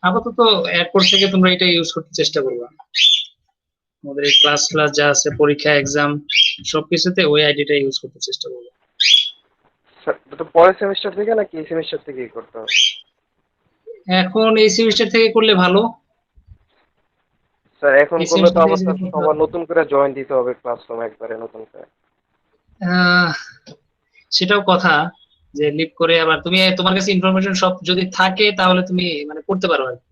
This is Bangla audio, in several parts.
আপাতত এরপর থেকে তোমরা এটা ইউজ করতে চেষ্টা করবা। আমাদের এই ক্লাস যা আছে, পরীক্ষা এক্সাম সবকিছুতে ওই আইডিটা ইউজ করতে চেষ্টা করবো। স্যার তো পরের সেমিস্টার থেকে নাকি এই সেমিস্টার থেকেই করতে হবে? এখন এই সেমিস্টার থেকে করলে ভালো। স্যার এখন এই করলে তো সেমিস্টার থেকে আবার যদি স্যার করতে সবার পারো, নতুন করে জয়েন দিতে হবে ক্লাসরুম একবারে নতুন করে। আহ, সেটাও কথা, যে লিভ করে আবার তুমি তোমার কাছে ইনফরমেশন সব যদি থাকে তাহলে তুমি মানে করতে পারো আর কি।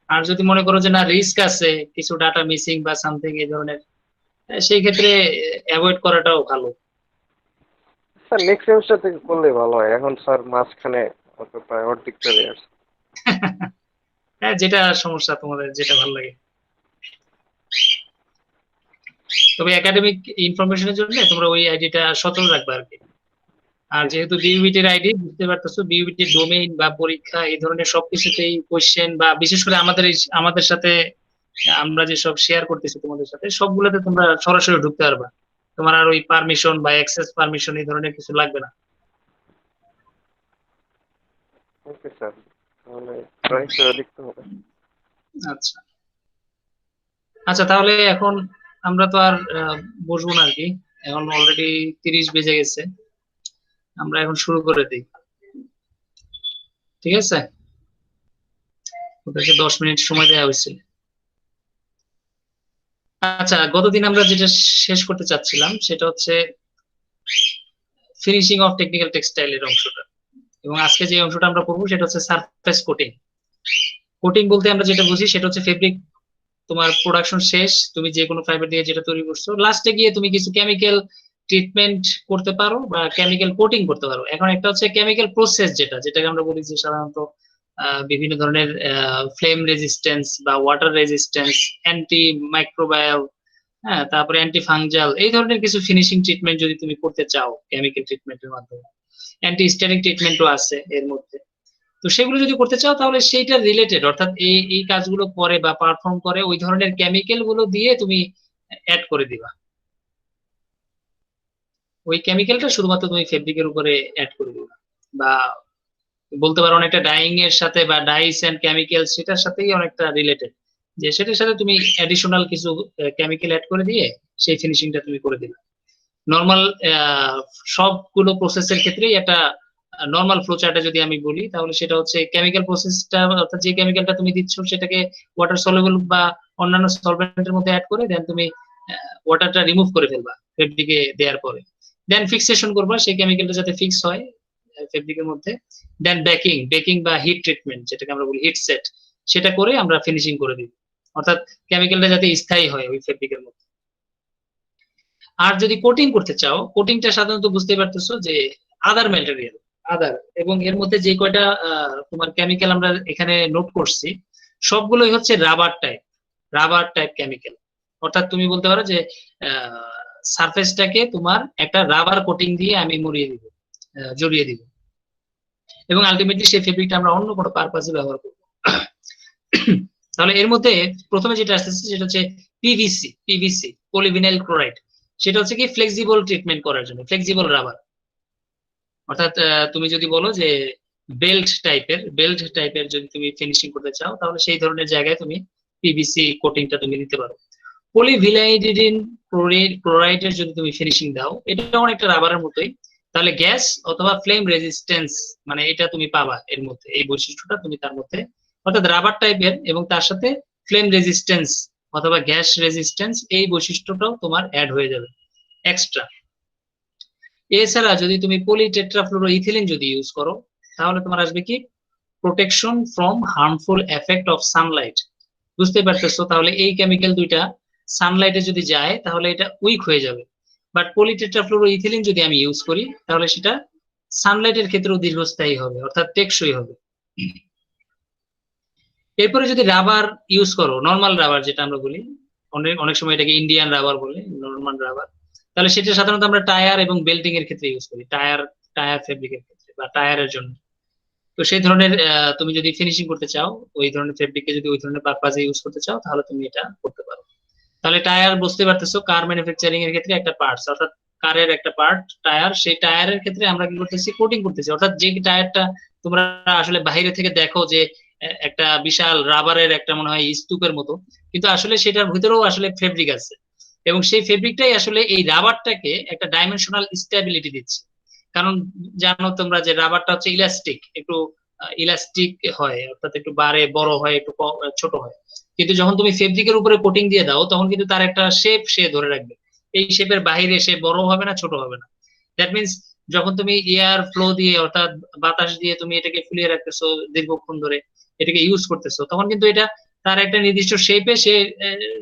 আর যদি মনে করো যে না রিস্ক আছে, কিছু ডাটা মিসিং বা সামথিং এই ধরনের, সেই ক্ষেত্রে অ্যাভয়েড করাটাও ভালো। স্যার নেক্সট সেমিস্টার থেকে করলেই ভালো হয়, এখন স্যার মাঝখানে আমাকে প্রায় অর্ধেক চলে আসছে। হ্যাঁ, যেটা সমস্যা তোমাদের যেটা ভালো লাগে। তবে একাডেমিক ইনফরমেশনের জন্য তোমরা ওই আইডিটা সচল রাখবে আর কি। আর যেহেতু বিউবিটির আইডি বুঝতে পারতেছো, বিউবিটির ডোমেইন বা পরীক্ষা এই ধরনের সবকিছুতেই কোশ্চেন, বা বিশেষ করে আমাদের সাথে আমরা যে সব শেয়ার করতেছি তোমাদের সাথে, সবগুলোতে তোমরা সরাসরি ঢুকতে পারবা। তোমার আর ওই পারমিশন বা অ্যাক্সেস পারমিশন এই ধরনের কিছু লাগবে না। ওকে স্যার, তাহলে ট্রাই করে দেখতে হবে। আচ্ছা, আচ্ছা, তাহলে এখন আমরা তো আর বসবো না আর কি। এখন অলরেডি 30 বেজে গেছে, আমরা এখন শুরু করে দিই। ঠিক আছে, ওদেরকে 10 মিনিট সময় দেওয়া হয়েছিল। আচ্ছা, গতদিন আমরা যেটা শেষ করতে চাচ্ছিলাম সেটা হচ্ছে ফিনিশিং অফ টেকনিক্যাল টেক্সটাইলের অংশটা। এবং আজকে যে অংশটা আমরা করবো সেটা হচ্ছে সারফেস কোটিং। কোটিং বলতে আমরা যেটা বুঝি সেটা হচ্ছে ফেব্রিক, তোমার প্রোডাকশন শেষ, তুমি যে কোনো ফাইবার দিয়ে যেটা তৈরি করছো, লাস্টে গিয়ে তুমি কিছু কেমিক্যাল ট্রিটমেন্ট করতে পারো বা কেমিক্যাল কোটিং করতে পারো। এখন একটা হচ্ছে কেমিক্যাল প্রসেস, যেটাকে আমরা বলি যে সাধারণত বিভিন্ন ধরনের ফ্লেম রেজিস্ট্যান্স বা ওয়াটার রেজিস্ট্যান্স, অ্যান্টি মাইক্রোবায়াল, হ্যাঁ, তারপরে অ্যান্টি ফাঙ্গাল, এই ধরনের কিছু ফিনিশিং ট্রিটমেন্ট যদি তুমি করতে চাও কেমিক্যাল ট্রিটমেন্টের মাধ্যমে, অ্যান্টি স্ট্যাটিক ট্রিটমেন্টও আছে এর মধ্যে। তো সেগুলো যদি করতে চাও তাহলে সেইটা রিলেটেড, অর্থাৎ এই এই কাজগুলো করে বা পারফর্ম করে ওই ধরনের কেমিক্যাল গুলো দিয়ে তুমি অ্যাড করে দিবা। ওই কেমিক্যালটা শুধুমাত্র তুমি ফেব্রিকের উপরে অ্যাড করে দিবা। বা বলতে পারো অনেকটা ডাইং এর সাথে বা ডাইস এন্ড কেমিক্যাল সেটার সাথেই অনেকটা রিলেটেড, যে সেটার সাথে তুমি অ্যাডিশনাল কিছু কেমিক্যাল অ্যাড করে দিয়ে সেই ফিনিশিংটা তুমি করে দিবে। নর্মাল সবগুলো প্রসেসের ক্ষেত্রেই একটা নর্মাল ফ্লো চার্টে যদি আমি বলি তাহলে সেটা হচ্ছে কেমিক্যাল প্রসেসটা, অর্থাৎ যে কেমিক্যালটা তুমি দিচ্ছ সেটাকে ওয়াটার সলিউবল বা অন্যান্য সলভেন্টের মধ্যে অ্যাড করে দেন তুমি ওয়াটারটা রিমুভ করে ফেলবা ফেব্রিকে দেওয়ার পরে। দেন ফিক্সেশন করবা সেই কেমিক্যালটা যাতে ফিক্স হয় ফেব্রিকের মধ্যে। দেন বেকিং বেকিং বা হিট ট্রিটমেন্ট যেটাকে আমরা বলি হিট সেট, সেটা করে আমরা ফিনিশিং করে দিব, অর্থাৎ কেমিক্যালটা যাতে স্থায়ী হয় ওই ফেব্রিকের মধ্যে। আর যদি কোটিং করতে চাও, কোটিংটা সাধারণত বুঝতে পারতেছো যে আদার ম্যাটেরিয়াল, আদার, এবং এর মধ্যে যে কয়টা তোমার কেমিক্যাল আমরা এখানে নোট করছি সবগুলোই হচ্ছে রাবার টাইপ কেমিক্যাল। অর্থাৎ তুমি বলতে পারো যে সারফেসটাকে তোমার একটা রাবার কোটিং দিয়ে আমি মুড়িয়ে দিব, জড়িয়ে দিব, এবং আলটিমেটলি সেই ফেব্রিকটা আমরা অন্য কোনো পারপাসে ব্যবহার করবো। তাহলে এর মধ্যে প্রথমে যেটা আসতেছে সেটা হচ্ছে পিভিসি পলিভিনাইল ক্লোরাইড। সেটা হচ্ছে কি ফ্লেক্সিবল ট্রিটমেন্ট করার জন্য, ফ্লেক্সিবল রাবার। অর্থাৎ তুমি যদি বলো যে বেল্ট টাইপের যদি তুমি ফিনিশিং করতে চাও তাহলে সেই ধরনের জায়গায় তুমি পিভিসি কোটিংটা তুমি দিতে পারো। পলিভিনাইডিন ক্লোরাইডের যদি তুমি ফিনিশিং দাও, এটা অনেকটা রাবারের মতোই, তাহলে গ্যাস অথবা ফ্লেম রেজিস্ট্যান্স মানে এটা তুমি পাবা এর মধ্যে, এই বৈশিষ্ট্যটা তুমি তার মধ্যে, অর্থাৎ রাবার টাইপের এবং তার সাথে ফ্লেম রেজিস্ট্যান্স অথবা গ্যাস রেজিস্ট্যান্স এই বৈশিষ্ট্যটাও তোমার অ্যাড হয়ে যাবে এক্সট্রা। এছাড়া যদি তুমি পলিটেট্রাফ্লুরোইথিলিন যদি ইউজ করো তাহলে তোমার আসবে কি protection from harmful effect of Sunlight. বুঝতে পারতেছো, তাহলে এই কেমিক্যাল দুইটা সানলাইটে যদি যায় তাহলে এটা উইক হয়ে যাবে। বাট পলিটেট্রাফ্লুরোইথিলিন যদি আমি ইউজ করি তাহলে সেটা সানলাইটের ক্ষেত্রেও দীর্ঘস্থায়ী হবে, অর্থাৎ টেকসই হবে। এরপরে যদি রাবার ইউজ করো, নর্মাল রাবার যেটা আমরা বলি, অনেক অনেক সময় এটাকে ইন্ডিয়ান রাবার বলে, নর্মাল রাবার, তাহলে সেটা সাধারণত আমরা টায়ার এবং বেল্টিং এর ক্ষেত্রে ইউজ করি, টায়ার টায়ার ফেব্রিকের ক্ষেত্রে বা টায়ারের জন্য। তো সেই ধরনের তুমি যদি ফিনিশিং করতে চাও ওই ধরনের ফেব্রিককে যদি ওই ধরনের পারপাজে ইউজ করতে চাও তাহলে তুমি এটা করতে পারো। তাহলে টায়ার বুঝতে পারতেছো কার ম্যানুফ্যাকচারিং এর ক্ষেত্রে একটা পার্টস, অর্থাৎ কারের একটা পার্ট টায়ার, সেই টায়ারের ক্ষেত্রে আমরা কি করতেছি কোটিং করতেছি, অর্থাৎ যে টায়ারটা তোমরা আসলে বাইরে থেকে দেখো যে একটা বিশাল রাবারের একটা মনে হয় স্তূপের মতো, কিন্তু আসলে সেটার ভিতরেও আসলে ফেব্রিক আছে, এবং সেই ফেব্রিকটাই আসলে এই রাবারটাকে একটা ডাইমেনশনাল স্টেবিলিটি দিচ্ছে। কারণ জানো তোমরা যে রাবারটা হচ্ছে ইলাস্টিক, একটু ইলাস্টিক হয়, অর্থাৎ একটু বাড়ে, বড় হয়, একটু ছোট হয়। কিন্তু যখন তুমি ফেব্রিকের উপরে কোটিং দিয়ে দাও তখন কিন্তু তার একটা শেপ সে ধরে রাখবে, এই শেপের বাহিরে সে বড় হবে না, ছোট হবে না। দ্যাট মিনস যখন তুমি এয়ার ফ্লো দিয়ে অর্থাৎ বাতাস দিয়ে তুমি এটাকে ফুলিয়ে রাখতেছো দীর্ঘক্ষণ ধরে, এটাকে ইউজ করতেছো, তখন কিন্তু এটা তার একটা নির্দিষ্ট শেপে সে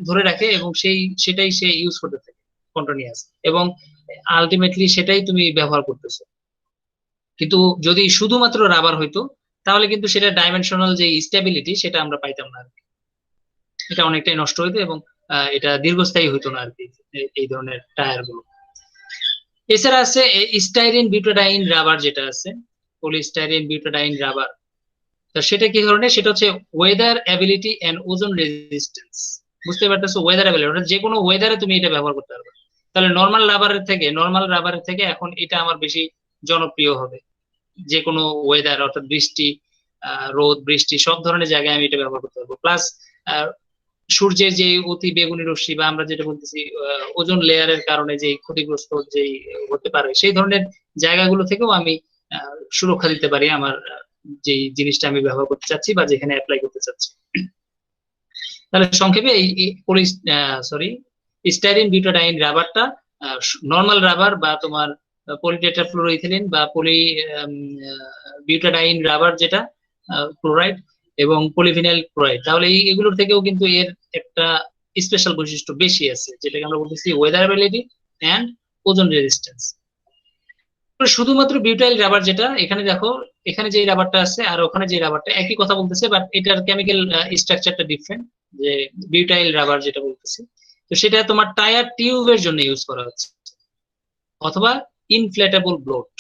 ধরে রাখে, এবং সেটাই সে ইউজ করতে থাকে কন্টিনিউয়াস, এবং আলটিমেটলি সেটাই তুমি ব্যবহার করতেছো। কিন্তু যদি শুধুমাত্র রাবার হইতো তাহলে কিন্তু সেটা ডাইমেনশনাল যে স্টেবিলিটি সেটা আমরা পাইতাম না আর কি। এটা অনেকটাই নষ্ট হইতো, এবং এটা দীর্ঘস্থায়ী হইতো না আর কি এই ধরনের টায়ার গুলো। এছাড়া আছে স্টাইরিন বিউটাডাইন রাবার, যেটা আছে পলিস্টাইরিন বিউটাডাইন রাবার। তো সেটা কি ধরনের, সেটা হচ্ছে ওয়েদার অ্যাবিলিটি এন্ড ওজন রেজিস্ট্যান্স। বুঝতে পারতেছো, ওয়েদার অ্যাবিলিটি অর্থাৎ যে কোনো ওয়েদারে তুমি এটা ব্যবহার করতে পারবে। তাহলে নর্মাল রাবারের থেকে এখন এটা আমার বেশি জনপ্রিয় হবে। যে কোনো ওয়েদার অর্থাৎ বৃষ্টি, রোদ বৃষ্টি সব ধরনের জায়গায় আমি এটা ব্যবহার করতে পারবো। প্লাস সূর্যের যে অতি বেগুনি রশ্মি বা আমরা যেটা বলতেছি ওজোন লেয়ারের কারণে যে ক্ষতিগ্রস্ত যে হতে পারে, সেই ধরনের জায়গাগুলো থেকেও আমি সুরক্ষা দিতে পারি আমার যে জিনিসটা আমি ব্যবহার করতে চাচ্ছি বা যেখানে অ্যাপ্লাই করতে চাচ্ছি। তাহলে সংক্ষেপে এই স্টাইরিন বিউটাডাইন রাবারটা নর্মাল রাবার বা তোমার পলিটেট্রাফ্লুoroethylene বা পলি বিউটাডাইন রাবার যেটা ক্লোরাইড এবং পলিভিনাইল ক্লোরাইড, তাহলে এগুলোর থেকেও কিন্তু এর একটা স্পেশাল বৈশিষ্ট্য বেশি আছে, যেটাকে আমরা বলতেছি ওয়েদারেবিলিটি এন্ড ওজন রেজিস্ট্যান্স। শুধুমাত্র বিউটাইল রাবার যেটা, এখানে দেখো এখানে যে রাবারটা আছে আর ওখানে যে রাবারটা একই কথা বলতেছে, বাট এটার কেমিক্যাল স্ট্রাকচারটা ডিফারেন্ট। যে বিউটাইল রাবার যেটা বলতেছি, তো সেটা তোমার টায়ার টিউবের জন্য ইউজ করা হচ্ছে, অথবা ইনফ্ল্যাটেবল ব্লোট।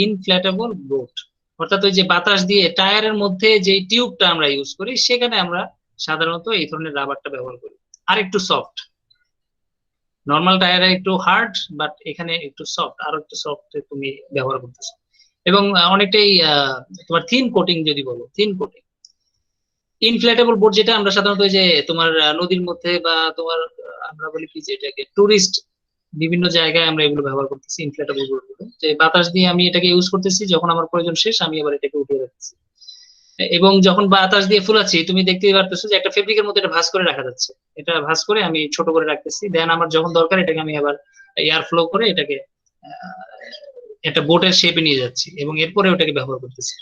ইনফ্ল্যাটেবল ব্লোট অর্থাৎ ওই যে বাতাস দিয়ে টায়ারের মধ্যে যে টিউবটা আমরা ইউজ করি, সেখানে আমরা সাধারণত এই ধরনের রাবারটা ব্যবহার করি। আর একটু সফট, নর্মাল টায়ারে একটু হার্ড, বাট এখানে একটু সফট, আরো একটু সফট তুমি ব্যবহার করতেছো। এবং অনেকটাই তোমার থিন কোটিং, যদি বলো থিন কোটিং। ইনফ্ল্যাটেবল বোর্ড যেটা আমরা সাধারণত যে তোমার নদীর মধ্যে বা তোমার আমরা বলি কি যে এটাকে টুরিস্ট বিভিন্ন জায়গায় আমরা এগুলো ব্যবহার করতেছি, ইনফ্ল্যাটেবল বোর্ড গুলো, যে বাতাস দিয়ে আমি এটাকে ইউজ করতেছি, যখন আমার প্রয়োজন শেষ আমি আবার এটাকে উঠিয়ে রাখতেছি। এবং যখন বাতাস দিয়ে ফুলাচ্ছি তুমি দেখতেই পারতেছো যে একটা ফেব্রিকের মধ্যে এটা ভাঁজ করে রাখা যাচ্ছে, এটা ভাঁজ করে আমি ছোট করে রাখতেছি, দেন আমার যখন দরকার এটাকে আমি আবার এয়ার ফ্লো করে এটাকে একটা বোটের শেপে নিয়ে যাচ্ছি, এবং এরপরে ওটাকে ব্যবহার করতেছি।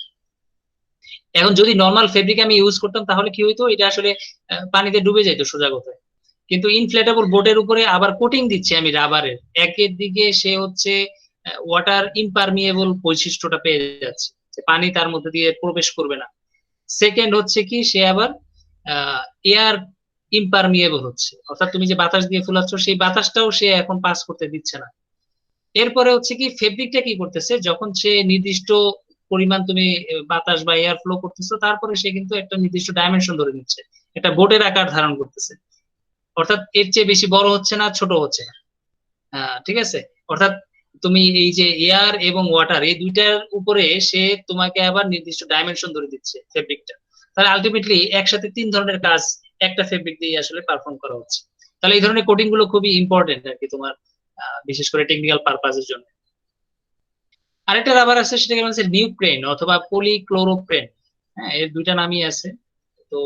এখন যদি নর্মাল ফেব্রিক আমি ইউজ করতাম তাহলে কি হইতো, এটা আসলে পানিতে ডুবে যেত সোজা কথায়। কিন্তু ইনফ্লেটেবল বোর্ডের উপরে আবার কোটিং দিচ্ছি আমি রাবারের, একের দিকে সে হচ্ছে ওয়াটার ইমপারমিয়েবল বৈশিষ্ট্যটা পেয়ে যাচ্ছে, যে পানি তার মধ্যে দিয়ে প্রবেশ করবে না। সেকেন্ড হচ্ছে কি, সে আবার এয়ার ইমপারমিয়েবল হচ্ছে, অর্থাৎ তুমি যে বাতাস দিয়ে ফুলাচ্ছ সেই বাতাসটাও সে এখন পাস করতে দিচ্ছে না। এরপরে হচ্ছে কি, ফেব্রিকটা কি করতেছে, যখন সে নির্দিষ্ট পরিমাণ তুমি বাতাস বা এয়ার ফ্লো করতেছো, তারপরে সে কিন্তু একটা নির্দিষ্ট ডাইমেনশন ধরে নিচ্ছে, একটা বোটের আকার ধারণ করতেছে, অর্থাৎ এর চেয়ে বেশি বড় হচ্ছে না, ছোট হচ্ছে না। ঠিক আছে, অর্থাৎ তুমি এই যে এয়ার এবং ওয়াটার এই দুইটার উপরে সে তোমাকে আবার নির্দিষ্ট ডাইমেনশন ধরে দিচ্ছে ফেব্রিকটা। তাহলে আলটিমেটলি একসাথে তিন ধরনের কাজ একটা ফেব্রিক দিয়ে আসলে পারফর্ম করা হচ্ছে। তাহলে এই ধরনের কোটিং গুলো খুবই ইম্পর্টেন্ট আর কি তোমার, বিশেষ করে টেকনিক্যাল পারপাসের জন্য। আরেকটা রাবার আছে, সেটাকে বলছে নিউপ্রেন অথবা পলিক্লোরোপ্রেন। হ্যাঁ, এর দুইটা নামই আছে। তো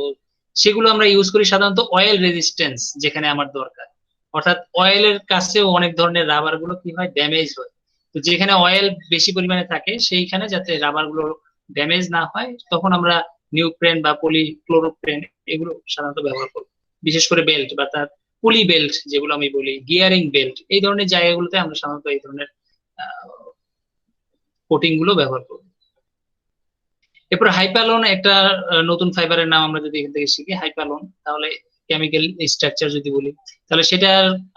সেগুলো আমরা ইউজ করি সাধারণত অয়েল রেজিস্ট্যান্স যেখানে আমার দরকার, অর্থাৎ অয়েলের কাছেও অনেক ধরনের রাবার গুলো কি হয়, ড্যামেজ হয়। তো যেখানে অয়েল বেশি পরিমাণে থাকে সেইখানে যাতে রাবার গুলো ড্যামেজ না হয়, তখন আমরা নিউপ্রেন বা পলিক্লোরোপ্রেন এগুলো সাধারণত ব্যবহার করি। বিশেষ করে বেল্ট বা তার পুলি বেল্ট যেগুলো আমি বলি, গিয়ারিং বেল্ট, এই ধরনের জায়গাগুলোতে আমরা সাধারণত এই ধরনের কোটিং গুলো ব্যবহার করব। এরপর হাইপালন একটা নতুন ফাইবারের নাম আমরা যদি এখান থেকে শিখি, হাইপালন, তাহলে কেমিক্যাল স্ট্রাকচার যদি বলি, তাহলে সেটা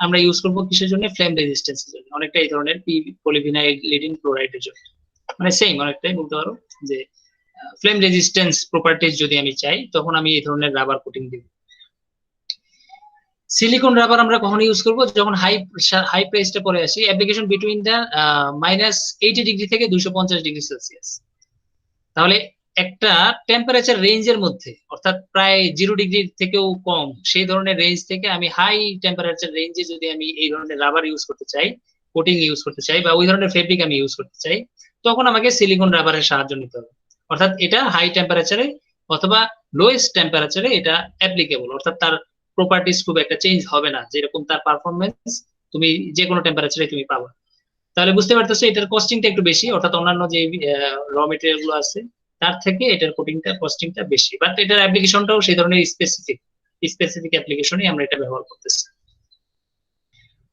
আমরা ইউজ করব কিসের জন্য, ফ্লেম রেজিস্ট্যান্সের জন্য, অনেকটা এই ধরনের পলিভিনাইল লিডিং ক্লোরাইডের জন্য, মানে সেম অনেকটাই বলতে পারো যে ফ্লেম রেজিস্ট্যান্স প্রপার্টিজ যদি আমি চাই তখন আমি এই ধরনের রাবার কোটিং দিব। সিলিকন রাবার আমরা কখন ইউজ করব, যখন হাই প্রেসটা পরে আসি, অ্যাপ্লিকেশন বিটুইন দ্য -80 ডিগ্রি থেকে 250 ডিগ্রি সেলসিয়াস। তাহলে একটা টেম্পারেচার রেঞ্জের মধ্যে, অর্থাৎ প্রায় 0 ডিগ্রি থেকেও কম সেই ধরনের রেঞ্জ থেকে আমি হাই টেম্পারেচার রেঞ্জে যদি আমি এই ধরনের রাবার ইউজ করতে চাই, কোটিং ইউজ করতে চাই, বা ওই ধরনের ফেব্রিক আমি ইউজ করতে চাই, তখন আমাকে সিলিকন রাবারের সাহায্য নিতে হবে। অর্থাৎ এটা হাই টেম্পারেচারে অথবা লোয়েস্ট টেম্পারেচারে এটা অ্যাপ্লিকেবল, অর্থাৎ তার প্রপার্টিস খুব একটা চেঞ্জ হবে না, যেরকম তার পারফরমেন্স তুমি যে কোনো টেম্পারেচারে তুমি পাবা। তাহলে বুঝতে পারতেছো এটার কস্টিংটা একটু বেশি, অর্থাৎ অন্যান্য যে র মেটেরিয়াল গুলো আছে তার থেকে এটার কস্টিংটা বেশি, বাট এটার অ্যাপ্লিকেশনটাও সেই ধরনের স্পেসিফিক অ্যাপ্লিকেশনই আমরা এটা ব্যবহার করতেছি।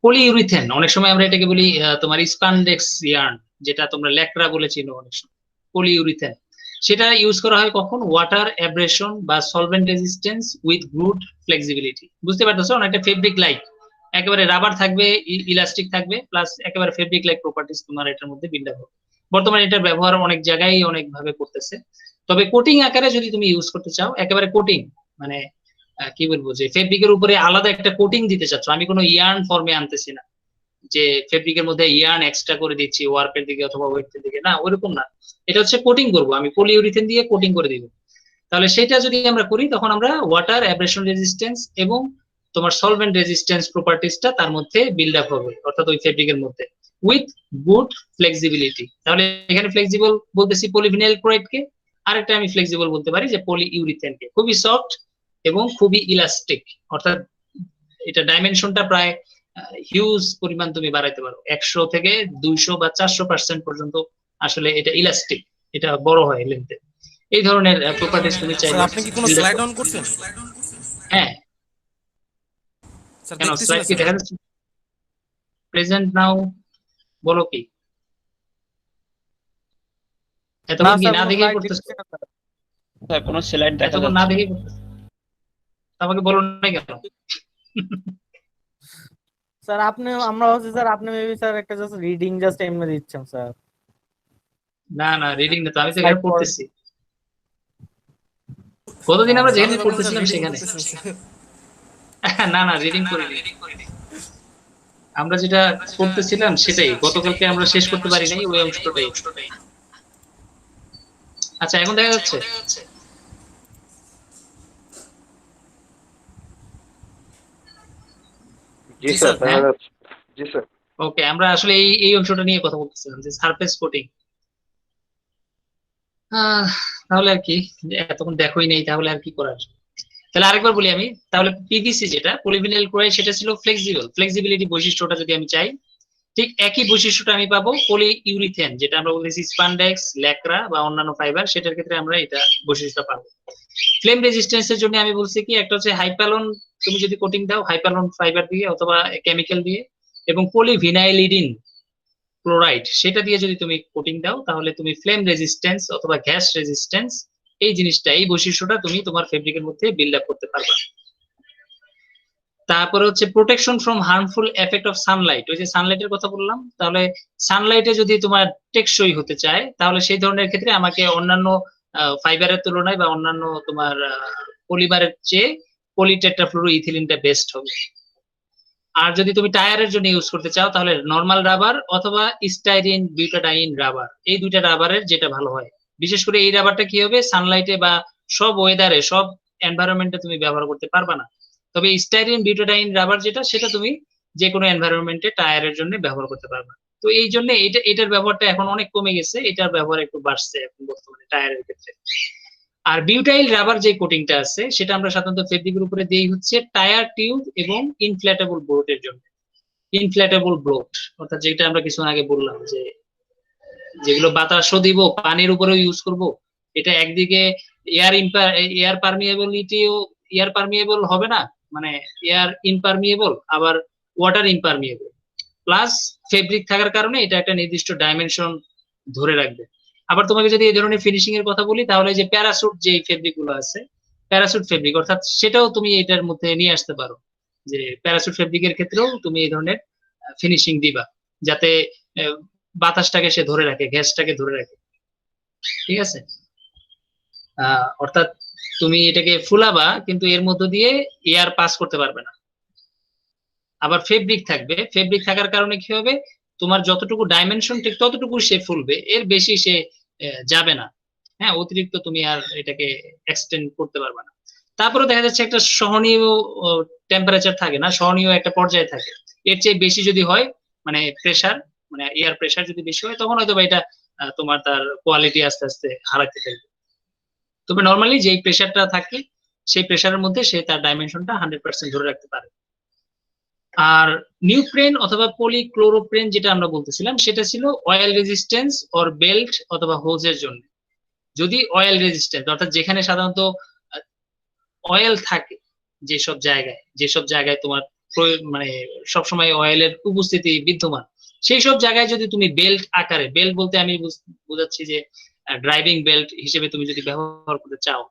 পলিইউরিথেন, অনেক সময় আমরা এটাকে বলি তোমার স্পান্ডেক্স ইয়ার্ন, যেটা তোমরা ল্যাকড়া বলে চিনো অনেক সময়। পলিইউরিথেন সেটা ইউজ করা হয় কখন? ওয়াটার অ্যাব্রেশন বা solvent resistance with good flexibility. বুঝতে পারতেছো অনেকটা ফেব্রিক লাইক, একেবারে রাবার থাকবে, ইলাস্টিক থাকবে, প্লাস একেবারে ফেব্রিক লাইক প্রপার্টিস তোমার এটার মধ্যে বিল্ড আপ হবে। বর্তমানে এটার ব্যবহার অনেক জায়গায় অনেক ভাবে করতেছে। তবে কোটিং আকারে যদি তুমি ইউজ করতে চাও, একেবারে কোটিং মানে কি বলবো, যে ফেব্রিকের উপরে আলাদা একটা কোটিং দিতে চাচ্ছ, আমি কোনো ইয়ার্ন ফর্মে আনতেছি না যে ফেব্রিকের মধ্যে ইয়ার্ন এক্সট্রা করে দিচ্ছি ওয়ার্পের দিকে অথবা ওয়েটের দিকে, না ওরকম না, এটা হচ্ছে কোটিং করব, আমি পলিইউরিথেন দিয়ে কোটিং করে দিব। তাহলে সেটা যদি আমরা করি তখন আমরা ওয়াটার অ্যাব্রেশন রেজিস্ট্যান্স এবং তোমার সলভেন্ট রেজিস্ট্যান্স প্রপার্টিসটা তার মধ্যে বিল্ড আপ হবে, অর্থাৎ ওই ফেব্রিকের মধ্যে উইথ গুড ফ্লেক্সিবিলিটি। তাহলে এখানে ফ্লেক্সিবল বলতেছি পলিভিনাইল ক্লোরাইডকে, আরেকটা আমি ফ্লেক্সিবল বলতে পারি যে পলিইউরিথেনকে। খুবই সফট এবং খুবই ইলাস্টিক, অর্থাৎ এটা ডাইমেনশনটা প্রায় হিউজ পরিমাণ তুমি বাড়াইতে পারো, 100 থেকে 200 বা 400% পর্যন্ত আসলে এটা ইলাস্টিক, এটা বড় হয় লেন্থে। এই ধরনের প্রপার্টিস তুমি চাইলে আপনি কি কোনো স্লাইড অন করছেন? হ্যাঁ, স্যার কেন দেখতেছি স্লাইড না কি স্যার। দেখা যাচ্ছে? প্রেজেন্ট নাও বলো কি? না এতক্ষণ কি স্যার না কোনো দেখেই স্লাইড করতেছো? দেখতেছি না স্যার। স্যার কোনো স্লাইড দেখা এতক্ষণ না যাচ্ছে না। দেখেই করতেছো, আমাকে বলো না কেন? স্যার আপনি, আমরা ভাবছি স্যার আপনি মেবি স্যার একটা জাস্ট রিডিং জাস্ট এমনি দিচ্ছেন স্যার। না না, রিডিং না তো, আমি তো স্লাইড এখানে পড়তেছি। কতদিন আমরা স্যার, যেখানে আমি ভাবলাম স্যার পড়তেছিলাম রিডিং সেখানে। করতেছেন স্যার। না না, রিডিং করিনি, আমরা যেটা করতেছিলাম সেটাই, গতকালকে আমরা শেষ করতে পারি নাই ওই অংশটাই। আচ্ছা এখন দেখা যাচ্ছে? জি জি স্যার, স্যার। দেখা যাচ্ছে। জি স্যার। ওকে, আমরা আসলে এই অংশটা নিয়ে কথা বলতেছিলাম যে সারফেস কোটিং। তাহলে আর কি, এতক্ষণ দেখোই নেই, তাহলে আর কি করার। তাহলে আরেকবার বলি আমি, তাহলে পিভিসি যেটা পলিভিনাইল ক্লোরাইড সেটা ছিল ফ্লেক্সিবিলিটি বৈশিষ্ট্যটা যদি আমি চাই, ঠিক একই বৈশিষ্ট্যটা আমি পাবো পলিইউরিথেন, যেটা আমরা বলতেছি স্পান্ডেক্স, ল্যাকড়া বা অন্যান্য ফাইবার, সেটার ক্ষেত্রে আমরা এটা বৈশিষ্ট্য পাবো। ফ্লেম রেজিস্ট্যান্সের জন্য আমি বলছি কি, একটা হচ্ছে হাইপালন, তুমি যদি কোটিং দাও হাইপালন ফাইবার দিয়ে অথবা কেমিক্যাল দিয়ে, এবং পলিভিনাইলিডিন ক্লোরাইড সেটা দিয়ে যদি তুমি কোটিং দাও, তাহলে তুমি ফ্লেম রেজিস্ট্যান্স অথবা গ্যাস রেজিস্ট্যান্স এই জিনিসটা, এই বৈশিষ্ট্যটা তুমি তোমার ফেব্রিকের মধ্যে বিল্ড আপ করতে পারবে। তারপরে হচ্ছে protection from harmful effect of Sunlight, ওই যে সানলাইটের কথা বললাম, তাহলে সানলাইটে যদি তোমার টেকসই হতে চায়, তাহলে সেই ধরনের ক্ষেত্রে আমাকে অন্যান্য ফাইবারের তুলনায় বা অন্যান্য তোমার পলিমারের চেয়ে পলিটেট্রাফ্লুরোইথিলিনটা বেস্ট হবে। আর যদি তুমি টায়ারের জন্য ইউজ করতে চাও, তাহলে নরমাল রাবার অথবা স্টাইরিন বিউটাডাইন রাবার, এই দুইটা রাবারের যেটা ভালো হয়। বিশেষ করে এই রাবারটা কি হবে, সানলাইটে বা সব ওয়েদারে সব এনভায়রনমেন্টে তুমি ব্যবহার করতে পারবা না। তবে স্টাইরিন বিউটাডাইন রাবার যেটা, সেটা তুমি যে কোনো এনভায়রনমেন্টে টায়ারের জন্য ব্যবহার করতে পারবা। তো এই জন্য এটার ব্যবহারটা এখন অনেক কমে গেছে, এটার ব্যবহার একটু বাড়ছে এখন বর্তমানে টায়ারের ক্ষেত্রে। আর বিউটাইল রাবার যে কোটিংটা আছে, সেটা আমরা সাধারণত ফেব্রিকের উপরে দেই হচ্ছে টায়ার টিউব এবং ইনফ্ল্যাটেবল বোর্ডের জন্য। ইনফ্ল্যাটেবল বোর্ড অর্থাৎ যেটা আমরা কিছুক্ষণ আগে বললাম যে যেগুলো বাতাসও দিব, পানির উপরেও ইউজ করব, এটা একদিকে এয়ার পারমিয়েবিলিটিও, এয়ার পারমিয়েবল হবে না, মানে এয়ার ইনপারমিয়েবল, আবার ওয়াটার ইনপারমিয়েবল, প্লাস ফেব্রিক থাকার কারণে এটা একটা নির্দিষ্ট ডাইমেনশন ধরে রাখবে। আবার তোমাকে যদি এই ধরনের ফিনিশিং এর কথা বলি, তাহলে যে প্যারাসুট যে ফেব্রিক গুলো আছে, প্যারাসুট ফেব্রিক অর্থাৎ সেটাও তুমি এটার মধ্যে নিয়ে আসতে পারো, যে প্যারাসুট ফেব্রিকের ক্ষেত্রেও তুমি এই ধরনের ফিনিশিং দিবা, যাতে বাতাসটাকে সে ধরে রাখে, গ্যাসটাকে ধরে রাখে। ঠিক আছে, অর্থাৎ তুমি এটাকে ফুলাবা কিন্তু এর মধ্য দিয়ে এয়ার পাস করতে পারবে না। আবার ফেব্রিক থাকবে, ফেব্রিক থাকার কারণে কি হবে, তোমার যতটুকু ডাইমেনশন ঠিক ততটুকু সে ফুলবে, এর বেশি সে যাবে না। হ্যাঁ, অতিরিক্ত তুমি আর এটাকে এক্সটেন্ড করতে পারবে না। তারপরে দেখা যাচ্ছে একটা সহনীয় টেম্পারেচার থাকে না, সহনীয় একটা পর্যায়ে থাকে। এর চেয়ে বেশি যদি হয়, মানে প্রেসার, মানে এয়ার প্রেসার যদি বেশি হয়, তখন হয়তো বা এটা তোমার তার কোয়ালিটি আস্তে আস্তে হারাতে থাকবে। তবে নর্মালি যেই প্রেসারটা থাকে সেই প্রেসারের মধ্যে সে তার ডাইমেনশনটা 100% ধরে রাখতে পারে। আর নিউপ্রেন অথবা পলিক্লোরোপ্রেন যেটা আমরা বলতেছিলাম, সেটা ছিল অয়েল রেজিস্ট্যান্স অর বেল্ট অথবা হোজের জন্য। যদি অয়েল রেজিস্ট্যান্স, অর্থাৎ যেখানে সাধারণত অয়েল থাকে, যেসব জায়গায় তোমার মানে সবসময় অয়েলের উপস্থিতি বিদ্যমান, সেই সব জায়গায় যদি তুমি বেল্ট আকারে, বেল্ট বলতে আমি বুঝাচ্ছি যে ড্রাইভিং বেল্ট হিসেবে তুমি যদি ব্যবহার করতে চাও,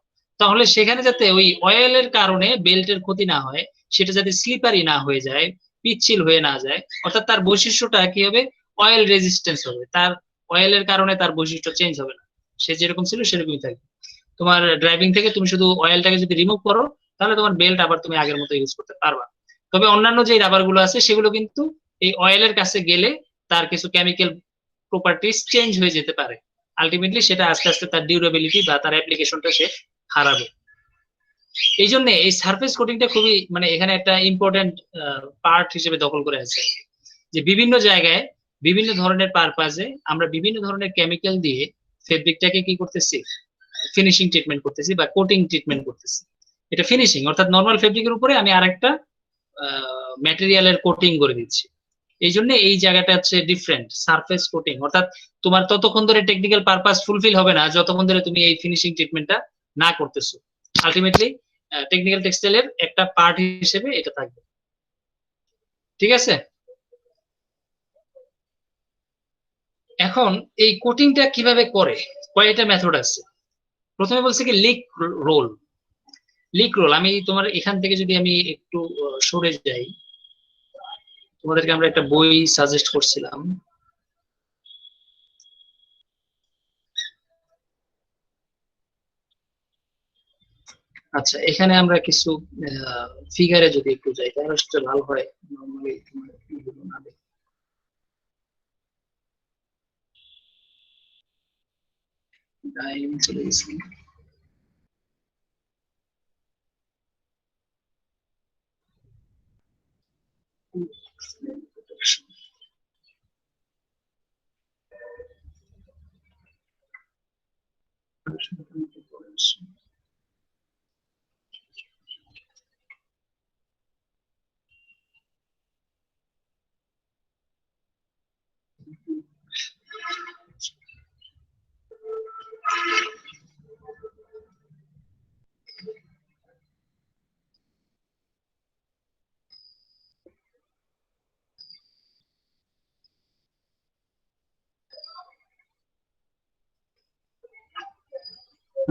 তাহলে সেখানে যাতে ওই অয়েলের কারণে বেল্টের ক্ষতি না হয়, সেটা যাতে স্লিপারি না হয়ে যায়, পিচ্ছিল হয়ে না যায়, অর্থাৎ তার বৈশিষ্ট্যটা কি হবে, অয়েল রেজিস্ট্যান্স হবে, তার অয়েলের কারণে তার বৈশিষ্ট্য চেঞ্জ হবে না, সে যেরকম ছিল সেরকমই থাকবে। তোমার ড্রাইভিং থেকে তুমি শুধু অয়েলটাকে যদি রিমুভ করো, তাহলে তোমার বেল্ট আবার তুমি আগের মতো ইউজ করতে পারবা। তবে অন্যান্য যে রাবার গুলো আছে সেগুলো কিন্তু এই অয়েলের কাছে গেলে তার কিছু কেমিক্যাল প্রপার্টিস চেঞ্জ হয়ে যেতে পারে, আলটিমেটলি সেটা আস্তে আস্তে তার ডিউরেবিলিটি বা তার অ্যাপ্লিকেশনটা সে হারাবে। এই জন্য এই সারফেস কোটিংটা খুবই, মানে এখানে একটা ইম্পর্টেন্ট পার্ট হিসেবে দখল করে আছে, যে বিভিন্ন জায়গায় বিভিন্ন ধরনের পারপাজে আমরা বিভিন্ন ধরনের কেমিক্যাল দিয়ে ফেব্রিকটাকে কি করতেছি, ফিনিশিং ট্রিটমেন্ট করতেছি বা কোটিং ট্রিটমেন্ট করতেছি। এটা ফিনিশিং, অর্থাৎ নর্মাল ফেব্রিকের উপরে আমি আরেকটা ম্যাটেরিয়ালের কোটিং করে দিচ্ছি। এই জন্য এই জায়গাটা হচ্ছে ডিফারেন্ট, সারফেস কোটিং, অর্থাৎ তোমার ততক্ষণ ধরে টেকনিক্যাল পারপাস ফুলফিল হবে না যতক্ষণ ধরে তুমি এই ফিনিশিং ট্রিটমেন্টটা না করতেছো। আলটিমেটলি টেকনিক্যাল টেক্সটাইলের একটা পার্ট হিসেবে এটা থাকবে। ঠিক আছে, এখন এই কোটিংটা কিভাবে করে, কয়টা মেথড আছে। প্রথমে বলছে কি লিক রোল। লিক রোল, আমি তোমার এখান থেকে যদি আমি একটু সরে যাই, তোমাদেরকে আমরা একটা বই সাজেস্ট করছিলাম। আচ্ছা, এখানে আমরা কিছু ফিগারে যদি একটু যাই তাহলে সেটা ভালো হয়। নরমালি তোমার এগুলো না দেখে। টাইম চলে গেছে।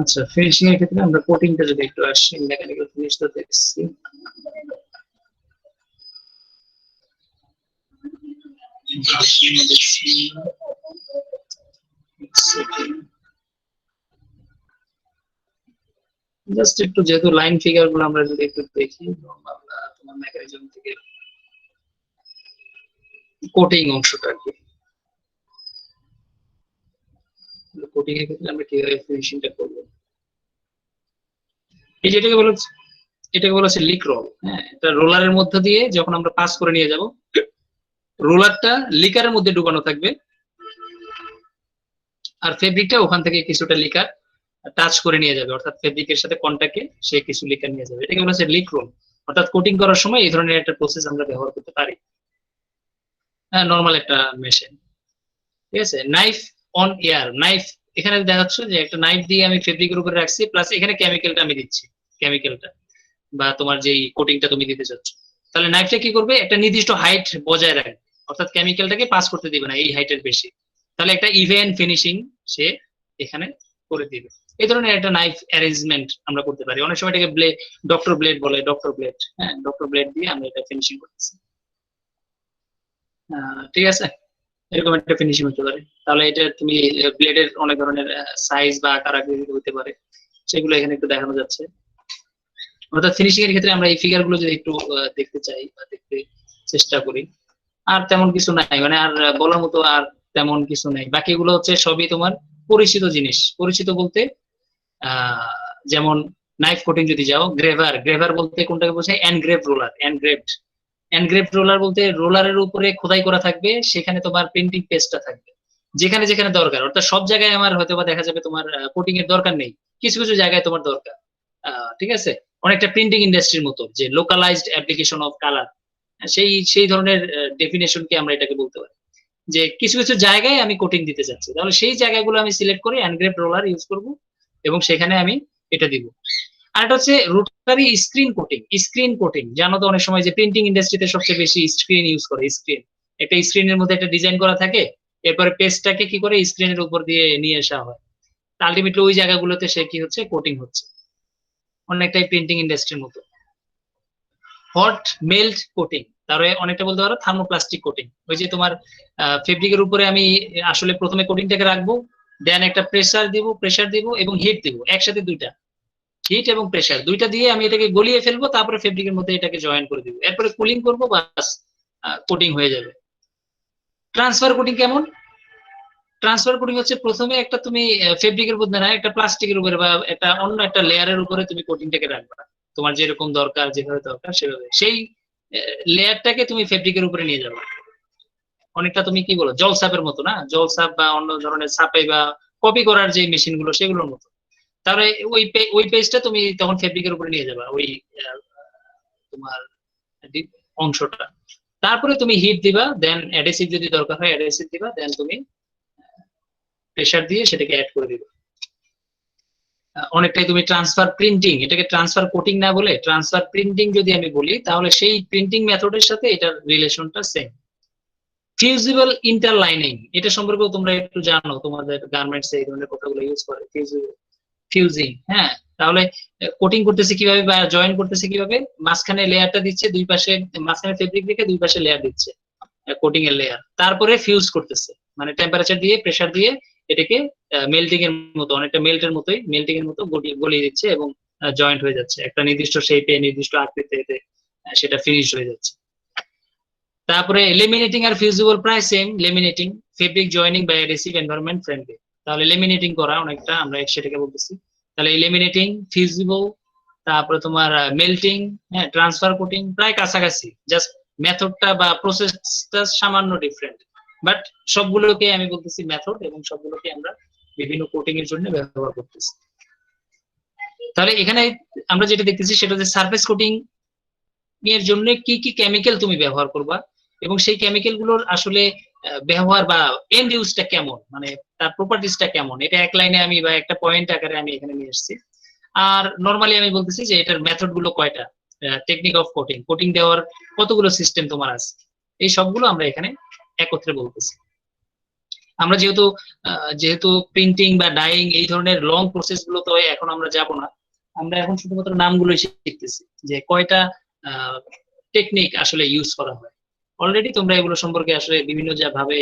আচ্ছা, ফিনিশিং এর ক্ষেত্রে আমরা কোটিংটা যদি একটু আসি, মেকানিক্যাল ফিনিশটা দেখছি। জাস্ট একটু যেহেতু লাইন ফিগার গুলো আমরা যদি একটু দেখি, তোমার মেকানিজম থেকে কোটিং অংশটা আর কি, কোটিং এর ক্ষেত্রে আমরা কিভাবে ফিনিশিংটা করবো। এই যেটাকে বলা হচ্ছে, এটাকে বলা হচ্ছে লিক রোল। হ্যাঁ, এটা রোলারের মধ্য দিয়ে যখন আমরা পাস করে নিয়ে যাব, রোলারটা লিকারের মধ্যে ডুবানো থাকবে আর ফেব্রিকটা ওখান থেকে কিছুটা লিকার টাচ করে নিয়ে যাবে, অর্থাৎ ফেব্রিকের সাথে কন্টাক্টে সে কিছু লিকার নিয়ে যাবে। এটাকে বলা হচ্ছে লিক রোল। অর্থাৎ কোটিং করার সময় এই ধরনের একটা প্রসেস আমরা ব্যবহার করতে পারি। হ্যাঁ, নর্মাল একটা মেশিন। ঠিক আছে, নাইফ অন এয়ার। নাইফ এখানে দেখা যাচ্ছে যে একটা নাইফ দিয়ে আমি ফেব্রিকের উপরে রাখছি, প্লাস এখানে কেমিক্যালটা আমি দিচ্ছি, কেমিক্যালটা বা তোমার যেই কোটিংটা তুমি দিতে চাচ্ছ। তাহলে নাইফটা কি করবে, একটা নির্দিষ্ট হাইট বজায় রাখবে, অর্থাৎ কেমিক্যালটাকে পাস করতে দিবে না এই হাইটের বেশি। তাহলে একটা ইভেন ফিনিশিং সে এখানে করে দিবে। এই ধরনের একটা নাইফ অ্যারেঞ্জমেন্ট আমরা করতে পারি। অনেক সময় এটাকে ব্লেড, ডক্টর ব্লেড বলে, ডক্টর ব্লেড। হ্যাঁ, ডক্টর ব্লেড দিয়ে আমরা এটা ফিনিশিং করতেছি। ঠিক আছে, এরকম একটা ফিনিশিং হতে পারে। তাহলে এটা তুমি ব্লেডের অনেক ধরনের সাইজ বা আকার আকৃতি হতে পারে, সেগুলো এখানে একটু দেখানো যাচ্ছে। অর্থাৎ ফিনিশিং এর ক্ষেত্রে আমরা এই ফিগার গুলো যদি একটু দেখতে চাই বা দেখতে চেষ্টা করি, আর তেমন কিছু নাই, মানে আর বলার মতো আর তেমন কিছু নাই। বাকিগুলো হচ্ছে সবই তোমার পরিচিত জিনিস, পরিচিত বলতে যেমন নাইফ কোটিং যদি যাও, গ্রেভার, গ্রেভার বলতে কোনটাকে বোঝায়? Engrave roller, engraved. Engraved roller বলতে রোলারের উপরে খোদাই করা থাকবে, সেখানে তোমার প্রিন্টিং পেজটা থাকবে যেখানে যেখানে দরকার। অর্থাৎ সব জায়গায় আমার হয়তো বা দেখা যাবে তোমার কোটিং এর দরকার নেই, কিছু কিছু জায়গায় তোমার দরকার। ঠিক আছে, অনেকটা প্রিন্টিং ইন্ডাস্ট্রির মতো, যে লোকালাইজড অ্যাপ্লিকেশন অফ কালার, সেই সেই ধরনের ডেফিনেশনকে আমরা এটাকে বলতে পারি, যে কিছু কিছু জায়গায় আমি কোটিং দিতে চাচ্ছি, তাহলে সেই জায়গাগুলো আমি সিলেক্ট করে এনগ্রেভড রোলার ইউজ করব এবং সেখানে আমি এটা দিব। আর এটা হচ্ছে rotary screen coating. Screen coating জানো তো, অনেক সময় যে প্রিন্টিং ইন্ডাস্ট্রিতে সবচেয়ে বেশি স্ক্রিন ইউজ করে। স্ক্রিন, একটা স্ক্রিনের মধ্যে একটা ডিজাইন করা থাকে, এরপরে পেজটাকে কি করে স্ক্রিনের উপর দিয়ে নিয়ে আসা হয়, আলটিমেটলি ওই জায়গাগুলোতে সে কি হচ্ছে, কোটিং হচ্ছে, অনেকটাই প্রিন্টিং ইন্ডাস্ট্রির মতো। হট মেল্ট কোটিং, তারপরে অনেকটা বলতে পারো থার্মোপ্লাস্টিক কোটিং। ওই যে তোমার ফেব্রিকের উপরে আমি আসলে প্রথমে কোটিংটাকে রাখবো, দেন একটা প্রেসার দিব এবং হিট দিব, একসাথে দুইটা, হিট এবং প্রেসার দুইটা দিয়ে আমি এটাকে গলিয়ে ফেলবো, তারপরে ফেব্রিকের মধ্যে এটাকে জয়েন করে দিব, এরপরে কুলিং করবো, বাস কোটিং হয়ে যাবে। ট্রান্সফার কোটিং কেমন? ট্রান্সফার কোটিং হচ্ছে প্রথমে একটা তুমি ফেব্রিকের মধ্যে না, একটা প্লাস্টিকের উপরে বা একটা অন্য একটা লেয়ারের উপরে তুমি কোটিংটাকে রাখবা, তোমার যেরকম দরকার, যেভাবে দরকার সেভাবে, সেই লেয়ারটাকে তুমি ফেব্রিকের উপরে নিয়ে যাবে। অনেকটা তুমি কি বলো, জল সাপের মতো না, জল সাপ বা অন্য ধরনের সাপে বা কপি করার যে মেশিন গুলো সেগুলোর মতো। তারপরে ওই পেজটা তুমি তখন ফেব্রিকের উপরে নিয়ে যাবা, ওই তোমার অংশটা। তারপরে তুমি হিট দিবা, দেন অ্যাডহেসিভ যদি দরকার হয় অ্যাডহেসিভ দিবা, দেন তুমি প্রেসার দিয়ে সেটাকে অ্যাড করে দিবা। অনেকটাই তুমি ট্রান্সফার প্রিন্টিং, এটাকে ট্রান্সফার কোটিং না বলে ট্রান্সফার প্রিন্টিং যদি আমি বলি, তাহলে সেই প্রিন্টিং মেথডের সাথে এটার রিলেশনটা সেম। ফিউজিবল ইন্টারলাইনিং, এটা সম্পর্কেও তোমরা একটু জানো, তোমাদের গার্মেন্টস এই ধরনের কথাগুলো ইউজ করে, ফিউজিং। হ্যাঁ, তাহলে কোটিং করতেছে কিভাবে বা জয়েন করতেছে কিভাবে? মাঝখানে লেয়ারটা দিচ্ছে, দুই পাশে মাঝখানে ফেব্রিক রেখে দুই পাশে লেয়ার দিচ্ছে, কোটিং এর লেয়ার, তারপরে ফিউজ করতেছে, মানে টেম্পারেচার দিয়ে প্রেসার দিয়ে এটাকে মেল্টিং এর মতো, অনেকটা মেল্টের মতোই, মেল্টিং এর মতো গলিয়ে দিচ্ছে এবং জয়েন্ট হয়ে যাচ্ছে একটা নির্দিষ্ট শেপে, নির্দিষ্ট আকৃতিতে, সেটা ফিনিশ হয়ে যাচ্ছে। তারপরে লেমিনেটিং আর ফিউজিবল প্রায় same. Laminating, fabric joining by adhesive environment friendly. তাহলে লেমিনেটিং করা অনেকটা আমরা সেটাকে বলতেছি। তাহলে লেমিনেটিং, ফিউজিবল, তারপরে তোমার মেল্টিং, হ্যাঁ, ট্রান্সফার কোটিং প্রায় কাছাকাছি, জাস্ট মেথডটা বা প্রসেসটা সামান্য ডিফারেন্ট, বাট সবগুলোকে আমি বলতেছি মেথড, এবং সবগুলোকে আমরা বিভিন্ন কোটিং এর জন্য ব্যবহার করতেছি। তাহলে এখানে আমরা যেটা দেখতেছি সেটা হচ্ছে সারফেস কোটিং এর জন্য কি কি কেমিক্যাল তুমি ব্যবহার করবা, এবং সেই কেমিক্যাল গুলোর আসলে ব্যবহার বা এন্ড ইউজটা কেমন, মানে তার প্রপার্টিসটা কেমন, এটা এক লাইনে আমি বা একটা পয়েন্ট আকারে আমি এখানে নিয়ে এসেছি। আর নর্মালি আমি বলতেছি যে এটার মেথড গুলো কয়টা, টেকনিক অফ কোটিং, কোটিং দেওয়ার কতগুলো সিস্টেম তোমার আছে, এই সবগুলো আমরা এখানে একত্রে বলতেছি। আমরা যেহেতু প্রিন্টিং বা ডাইং এই ধরনের লং প্রসেস গুলো তো এখন আমরা যাব না, আমরা এখন শুধুমাত্র নামগুলোই শিখতেছি, যে কয়টা টেকনিক আসলে ইউজ করা হয়। অলরেডি তোমরা এগুলো সম্পর্কে আসলে বিভিন্ন ভাবে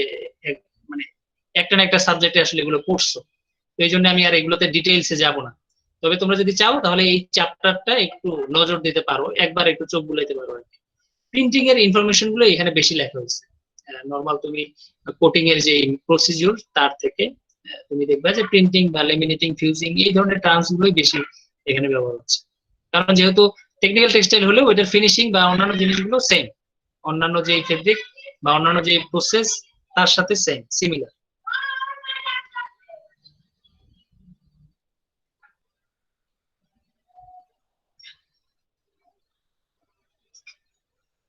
মানে একটা না একটা সাবজেক্টে আসলে এগুলো পড়ছো, তো এই জন্য আমি আর এগুলোতে ডিটেইলসে যাব না। তবে তোমরা যদি চাও তাহলে এই চ্যাপ্টারটা একটু নজর দিতে পারো, একবার একটু চোখ বুলাইতে পারো। প্রিন্টিং এর ইনফরমেশন গুলো এখানে বেশি লেখা হয়েছে, নর্মাল তুমি কোটিং এর যে প্রসিডিউর তার থেকে তুমি দেখবা যে প্রিন্টিং বা লেমিনেটিং, ফিউজিং এই ধরনের টার্মস গুলোই বেশি এখানে ব্যবহার হচ্ছে। কারণ যেহেতু টেকনিক্যাল টেক্সটাইল হলেও ওইটার ফিনিশিং বা অন্যান্য জিনিসগুলো সেম, অন্যান্য যে ফেব্রিক বা অন্যান্য যে প্রসেস তার সাথে সেম, সিমিলার।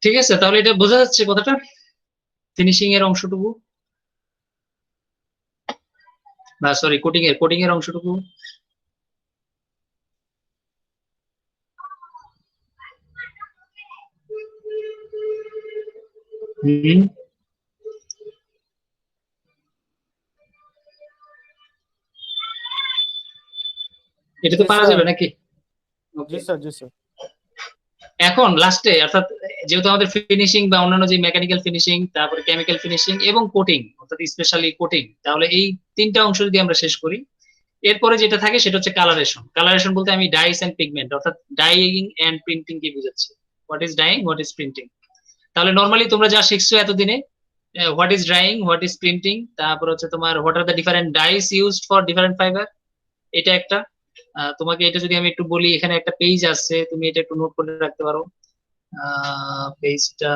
ঠিক আছে, তাহলে এটা বোঝা যাচ্ছে কথাটা, ফিনিশিং এর অংশটুকু, বা সরি কোটিং এর অংশটুকু। হুম, এটা তো জি পারা স্যার, যাবে নাকি? জি ওকে, স্যার, জি স্যার। এখন লাস্টে অর্থাৎ যেহেতু আমাদের ফিনিশিং বা অন্যান্য যে মেকানিক্যাল ফিনিশিং, তারপরে কেমিক্যাল ফিনিশিং এবং কোটিং, অর্থাৎ স্পেশালি কোটিং, তাহলে এই তিনটা অংশ যদি আমরা শেষ করি, এরপরে যেটা থাকে সেটা হচ্ছে কালারেশন। কালারেশন বলতে আমি ডাইস এন্ড পিগমেন্ট, অর্থাৎ ডাইং এন্ড প্রিন্টিং কি বুঝাচ্ছি, what is dyeing, what is printing. তাহলে নর্মালি তোমরা যা শিখছো এতদিনে, what is drying, what is printing, তারপর হচ্ছে তোমার what are the different dyes used for different fibre, এটা একটা। তোমাকে এটা যদি আমি একটু বলি, এখানে একটা পেজ আছে, তুমি এটা একটু নোট করে রাখতে পারো। পেজটা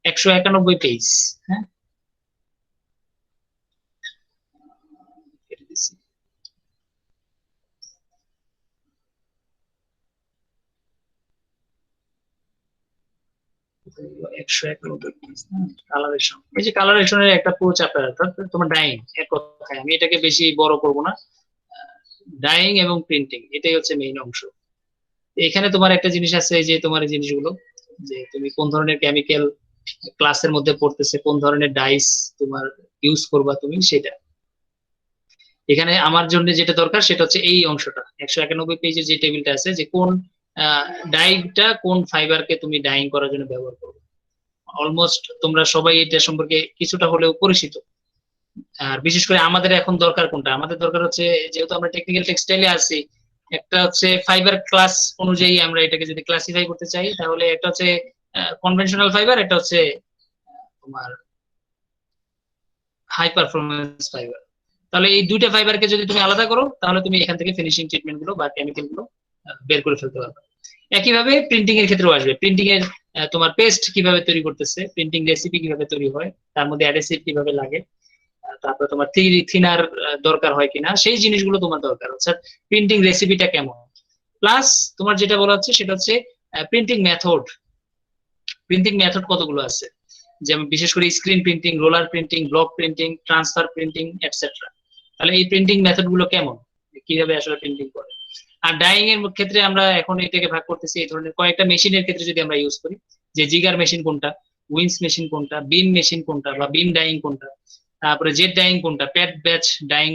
191 পেজ। হ্যাঁ, কেটে দিচ্ছি। কালারেশন, এই যে কালারেশনের একটা পুরো চ্যাপ্টার, তোমার ডাইং, এক কথায় আমি এটাকে বেশি বড় করব না। ডাইং এবং প্রিন্টিং এটাই হচ্ছে মেইন অংশ। এখানে তোমার একটা জিনিস আছে, যে তোমার এই জিনিসগুলো, যে তুমি কোন ধরনের কেমিক্যাল ক্লাসের মধ্যে পড়তেছে, কোন ধরনের ডাইস তোমার ইউজ করবা তুমি, সেটা এখানে আমার জন্য যেটা দরকার সেটা হচ্ছে এই অংশটা 191 পেজের যে টেবিলটা আছে, যে কোন ডাইটা কোন ফাইবারকে তুমি ডাইং করার জন্য ব্যবহার করবে। অলমোস্ট তোমরা সবাই এটা সম্পর্কে কিছুটা হলেও পরিচিত। আর বিশেষ করে আমাদের এখন দরকার কোনটা, আমাদের দরকার হচ্ছে, যেহেতু আমরা টেকনিক্যাল টেক্সটাইলে আছি, একটা হচ্ছে ফাইবার ক্লাস অনুযায়ী আমরা এটাকে যদি ক্লাসিফাই করতে চাই, তাহলে একটা হচ্ছে কনভেনশনাল ফাইবার, একটা হচ্ছে তোমার হাই পারফরমেন্স ফাইবার। তাহলে এই দুইটা ফাইবারকে যদি তুমি আলাদা করো, তাহলে তুমি এখান থেকে ফিনিশিং ট্রিটমেন্ট গুলো বা কেমিক্যাল গুলো বের করে ফেলতে পারবে। একইভাবে প্রিন্টিং এর ক্ষেত্রেও আসবে, প্রিন্টিং এর তোমার পেস্ট কিভাবে তৈরি করতেছে, প্রিন্টিং রেসিপি কিভাবে তৈরি হয়, তার মধ্যে অ্যাডহেসিভ কিভাবে লাগে, তারপরে তোমার থিনার দরকার হয় কিনা, সেই জিনিসগুলো তোমার দরকার হচ্ছে। প্রিন্টিং রেসিপিটা কেমন, প্লাস তোমার যেটা বলা হচ্ছে সেটা হচ্ছে প্রিন্টিং মেথড। প্রিন্টিং মেথড কতগুলো আছে, যেমন বিশেষ করে screen printing, roller printing, block printing, transfer printing, etcetera. তাহলে এই প্রিন্টিং মেথড গুলো কেমন, কিভাবে আসলে প্রিন্টিং করে। আর ডাইং এর ক্ষেত্রে আমরা এখন এটাকে ভাগ করতেছি এই ধরনের কয়েকটা মেশিনের ক্ষেত্রে যদি আমরা ইউজ করি, যে জিগার মেশিন কোনটা, উইন্স মেশিন কোনটা, বিম মেশিন কোনটা বা বিম ডাইং কোনটা, তারপরে জেট ডাইং কোনটা, প্যাড ব্যাচ ডাইং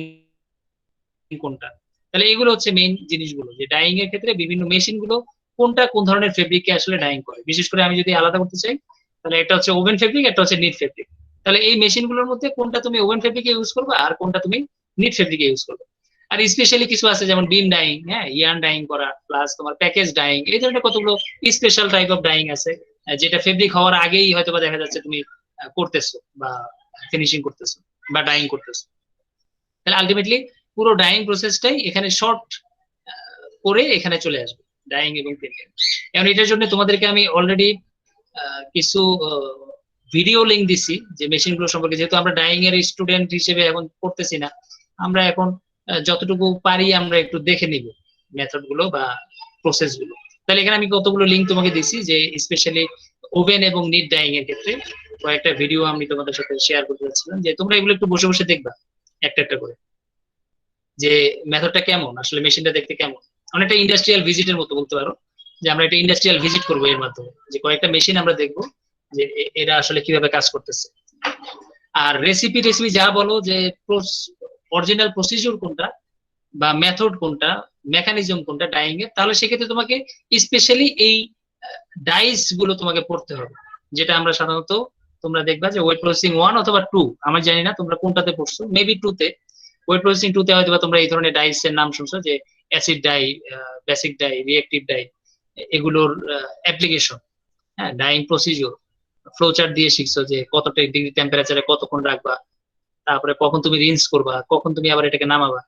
কোনটা। তাহলে এগুলো হচ্ছে মেইন জিনিসগুলো, যে ডাইং এর ক্ষেত্রে বিভিন্ন মেশিন গুলো কোনটা কোন ধরনের ফেব্রিককে আসলে ডাইং করে। বিশেষ করে আমি যদি আলাদা করতে চাই, তাহলে একটা হচ্ছে ওভেন ফেব্রিক, একটা হচ্ছে নিট ফেব্রিক। তাহলে এই মেশিন গুলোর মধ্যে কোনটা তুমি ওভেন ফেব্রিকে ইউজ করবে আর কোনটা তুমি নিট ফেব্রিকে ইউজ করবে। আর স্পেশালি কিছু আছে যেমন বিম ডাইং, হ্যাঁ, ইয়ার্ন ডাইং করা, প্লাস তোমার প্যাকেজ ডাইং, এই ধরনের কতগুলো স্পেশাল টাইপ অফ ডাইং আছে, যেটা ফেব্রিক হওয়ার আগেই হয়তো বা দেখা যাচ্ছে তুমি করতেছো বা ফিনিশিং করতেছো বা ডাইং করতেছো। তাহলে আলটিমেটলি পুরো ডাইং প্রসেসটাই এখানে শর্ট করে এখানে চলে আসবে, ডাইং এবং প্রিন্টিং। এখন এটার জন্য তোমাদেরকে আমি অলরেডি কিছু ভিডিও লিঙ্ক দিছি, যে মেশিন গুলো সম্পর্কে, যেহেতু আমরা ডাইং এর স্টুডেন্ট হিসেবে এখন পড়তেছি না, আমরা এখন যতটুকু পারি আমরা একটু দেখে নিব মেথড গুলো বা প্রসেস গুলো। তাহলে এখানে আমি কতগুলো লিঙ্ক তোমাকে দিছি, যে স্পেশালি ওভেন এবং নিট ডাইং এর ক্ষেত্রে কয়েকটা ভিডিও আমি তোমাদের সাথে শেয়ার করতে চাচ্ছিলাম, যে তোমরা এগুলো একটু বসে বসে দেখবা একটা একটা করে, যে মেথডটা কেমন, আসলে মেশিনটা দেখতে কেমন। অনেকটা ইন্ডাস্ট্রিয়াল ভিজিটের মতো বলতে পারো, যে আমরা একটা ইন্ডাস্ট্রিয়াল ভিজিট করবো এর মাধ্যমে, যে কয়েকটা মেশিন আমরা দেখবো যে এরা আসলে কিভাবে কাজ করতেছে। আর রেসিপি রেসিপি যা বলো, যে অরিজিনাল প্রসিডিউর কোনটা বা মেথড কোনটা, মেকানিজম কোনটা ডাইং এর, তাহলে সেক্ষেত্রে তোমাকে স্পেশালি এই ডাইস গুলো তোমাকে পড়তে হবে, যেটা আমরা সাধারণত তোমরা দেখবা যে ওয়েট প্রসেসিং 1 অথবা 2, আমার জানি না তোমরা কোনটাতে পড়ছো, মেবি 2 তে। ওয়েট প্রসেসিং 2 তে হয়তো তোমরা এই ধরনের ডাইস এর নাম শুনছো, যে acid die, basic die, reactive die, এগুলোর অ্যাপ্লিকেশন, হ্যাঁ, ডাইং প্রসিডিউর, ফ্লোচার্ট দিয়ে শিখছো, যে কতটা ডিগ্রি টেম্পারেচারে কতক্ষণ রাখবা, তারপরে কখন তুমি রিন্স করবা, কখন তুমি আবার এটাকে নামাবা,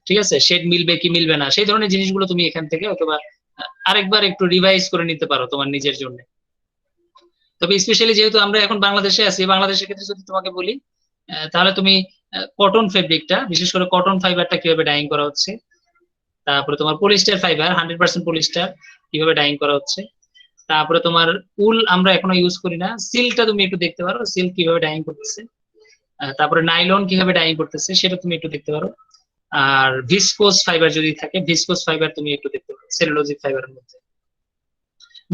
ঠিক আছে, শেড মিলবে কি মিলবে না, সেই ধরনের জিনিসগুলো তুমি এখান থেকে অথবা আরেকবার একটু রিভাইজ করে নিতে পারো তোমার নিজের জন্য। তবে স্পেশালি যেহেতু আমরা এখন বাংলাদেশে আছি, বাংলাদেশের ক্ষেত্রে যদি তোমাকে বলি, তাহলে তুমি কটন ফেব্রিকটা, বিশেষ করে কটন ফাইবারটা কিভাবে ডাইং করা হচ্ছে, তারপরে তোমার পলিস্টার ফাইবার 100% পলিস্টার কিভাবে ডাইং করা হচ্ছে, তারপরে তোমার উল আমরা এখনো ইউজ করি না, সিল্কটা তুমি একটু দেখতে পারো, সিল্ক কিভাবে ডাইং করতেছে, তারপরে নাইলন কিভাবে ডাইং করতেছে সেটা তুমি একটু দেখতে পারো। আর ভিসকোস ফাইবার যদি থাকে, ভিসকোস ফাইবার তুমি একটু দেখতে পারো সেলুলোজিক ফাইবারের মধ্যে।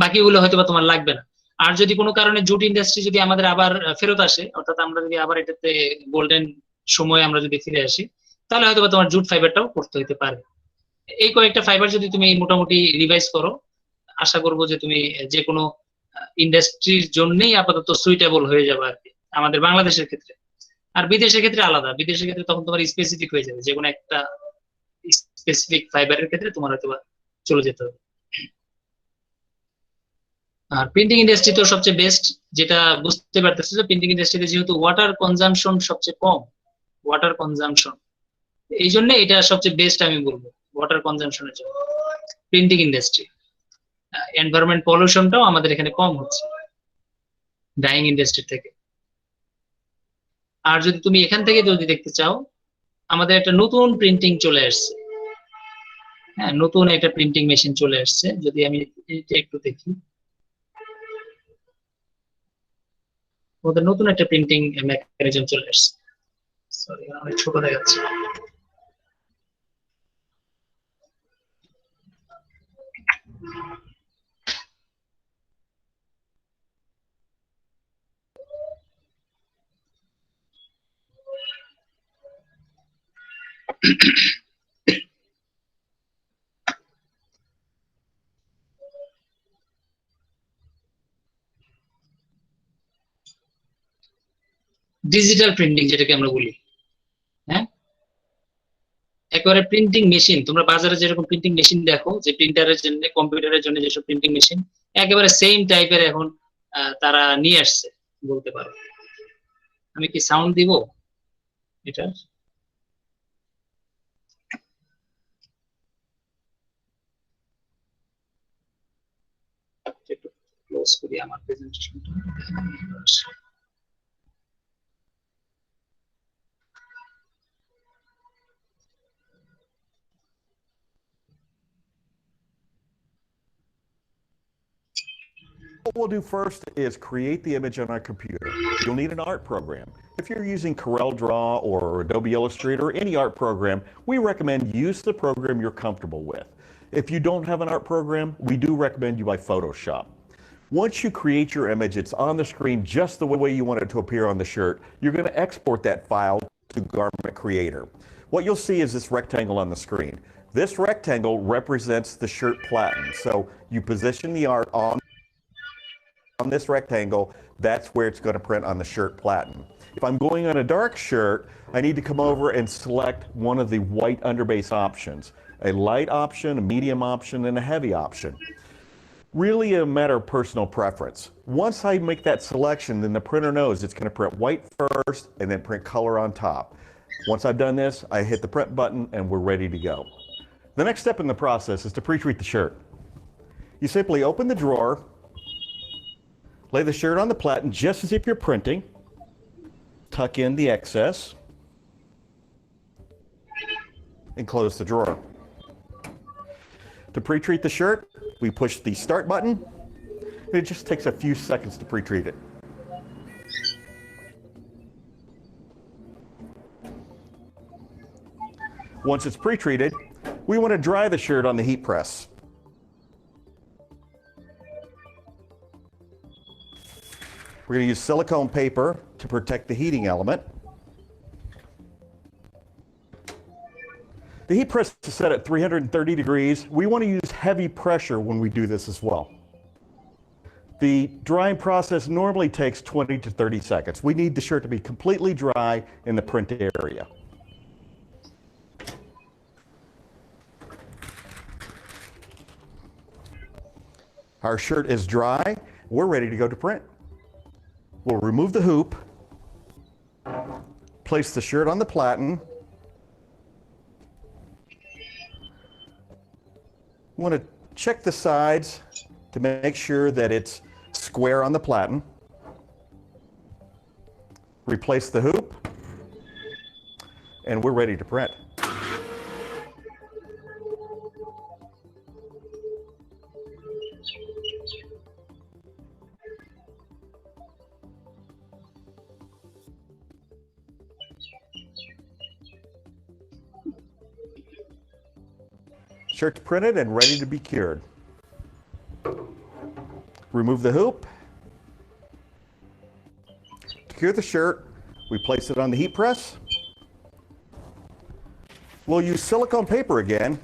বাকিগুলো হয়তো বা তোমার লাগবে না। আর যদি কোনো কারণে জুট ইন্ডাস্ট্রি যদি আমাদের আবার ফেরত আসে, অর্থাৎ আমরা যদি আবার এটাতে গোল্ডেন সময় আমরা যদি ফিরে আসি, তাহলে হয়তো বা তোমার জুট ফাইবারটাও করতে হতে পারে। এই কয়েকটা ফাইবার যদি তুমি মোটামুটি রিভাইজ করো, আশা করবো যে তুমি যে কোনো ইন্ডাস্ট্রির জন্যই আপাতত সুইটেবল হয়ে যাবে আর কি, আমাদের বাংলাদেশের ক্ষেত্রে। আর বিদেশের ক্ষেত্রে আলাদা, বিদেশের ক্ষেত্রে তখন তোমার স্পেসিফিক হয়ে যাবে, যে কোনো একটা স্পেসিফিক ফাইবারের ক্ষেত্রে তোমার হয়তো চলে যেতে হবে। আর প্রিন্টিং ইন্ডাস্ট্রি তো সবচেয়ে বেস্ট, যেটা বুঝতে পারতেছি যে প্রিন্টিং ইন্ডাস্ট্রিতে যেহেতু ওয়াটার কনজাম্পশন সবচেয়ে কম, ওয়াটার কনজাম্পশন, এই জন্য এটা সবচেয়ে বেস্ট আমি বলবো ওয়াটার কনজাম্পশনের জন্য প্রিন্টিং ইন্ডাস্ট্রি। এনভায়রনমেন্ট পলিউশনটাও আমাদের এখানে কম হচ্ছে ডাইং ইন্ডাস্ট্রি থেকে। আর যদি তুমি এখান থেকে যদি দেখতে চাও, আমাদের একটা নতুন প্রিন্টিং চলে আসছে, হ্যাঁ নতুন একটা প্রিন্টিং মেশিন চলে আসছে। যদি আমি এটা একটু দেখি, ওদের নতুন একটা প্রিন্টিং মেকানিজম চলে আসছে। সরি অনেক ছোট দেখাচ্ছে। ডিজিটাল প্রিন্টিং যেটাকে আমরা বলি, হ্যাঁ একেবারে প্রিন্টিং মেশিন। তোমরা বাজারে যেরকম প্রিন্টিং মেশিন দেখো, যে প্রিন্টারের জন্য কম্পিউটারের জন্য যেসব প্রিন্টিং মেশিন, একেবারে সেম টাইপের এখন তারা নিয়ে আসছে বলতে পারো। আমি কি সাউন্ড দিব এটা? একটু ক্লোজ করি আমার প্রেজেন্টেশনটা। What we'll do first is create the image on our computer. You'll need an art program. If you're using CorelDRAW or Adobe Illustrator or any art program, we recommend use the program you're comfortable with. If you don't have an art program, we do recommend you buy Photoshop. Once you create your image, it's on the screen just the way you want it to appear on the shirt. You're going to export that file to Garment Creator. What you'll see is this rectangle on the screen. This rectangle represents the shirt platen. So you position the art on this rectangle, that's where it's going to print on the shirt platen. If I'm going on a dark shirt, I need to come over and select one of the white underbase options. A light option, a medium option, and a heavy option. Really a matter of personal preference. Once I make that selection, then the printer knows it's going to print white first and then print color on top. Once I've done this, I hit the print button and we're ready to go. The next step in the process is to pre-treat the shirt. You simply open the drawer, lay the shirt on the platen just as if you're printing, tuck in the excess, and close the drawer. To pre-treat the shirt, we push the start button, and it just takes a few seconds to pre-treat it. Once it's pre-treated, we want to dry the shirt on the heat press. We're going to use silicone paper to protect the heating element. The heat press is set at 330 degrees. We want to use heavy pressure when we do this as well. The drying process normally takes 20 to 30 seconds. We need the shirt to be completely dry in the print area. Our shirt is dry. We're ready to go to print. We'll remove the hoop, place the shirt on the platen. We want to check the sides to make sure that it's square on the platen. Replace the hoop, and we're ready to print. Shirt's printed and ready to be cured. Remove the hoop. To cure the shirt, we place it on the heat press. We'll use silicone paper again.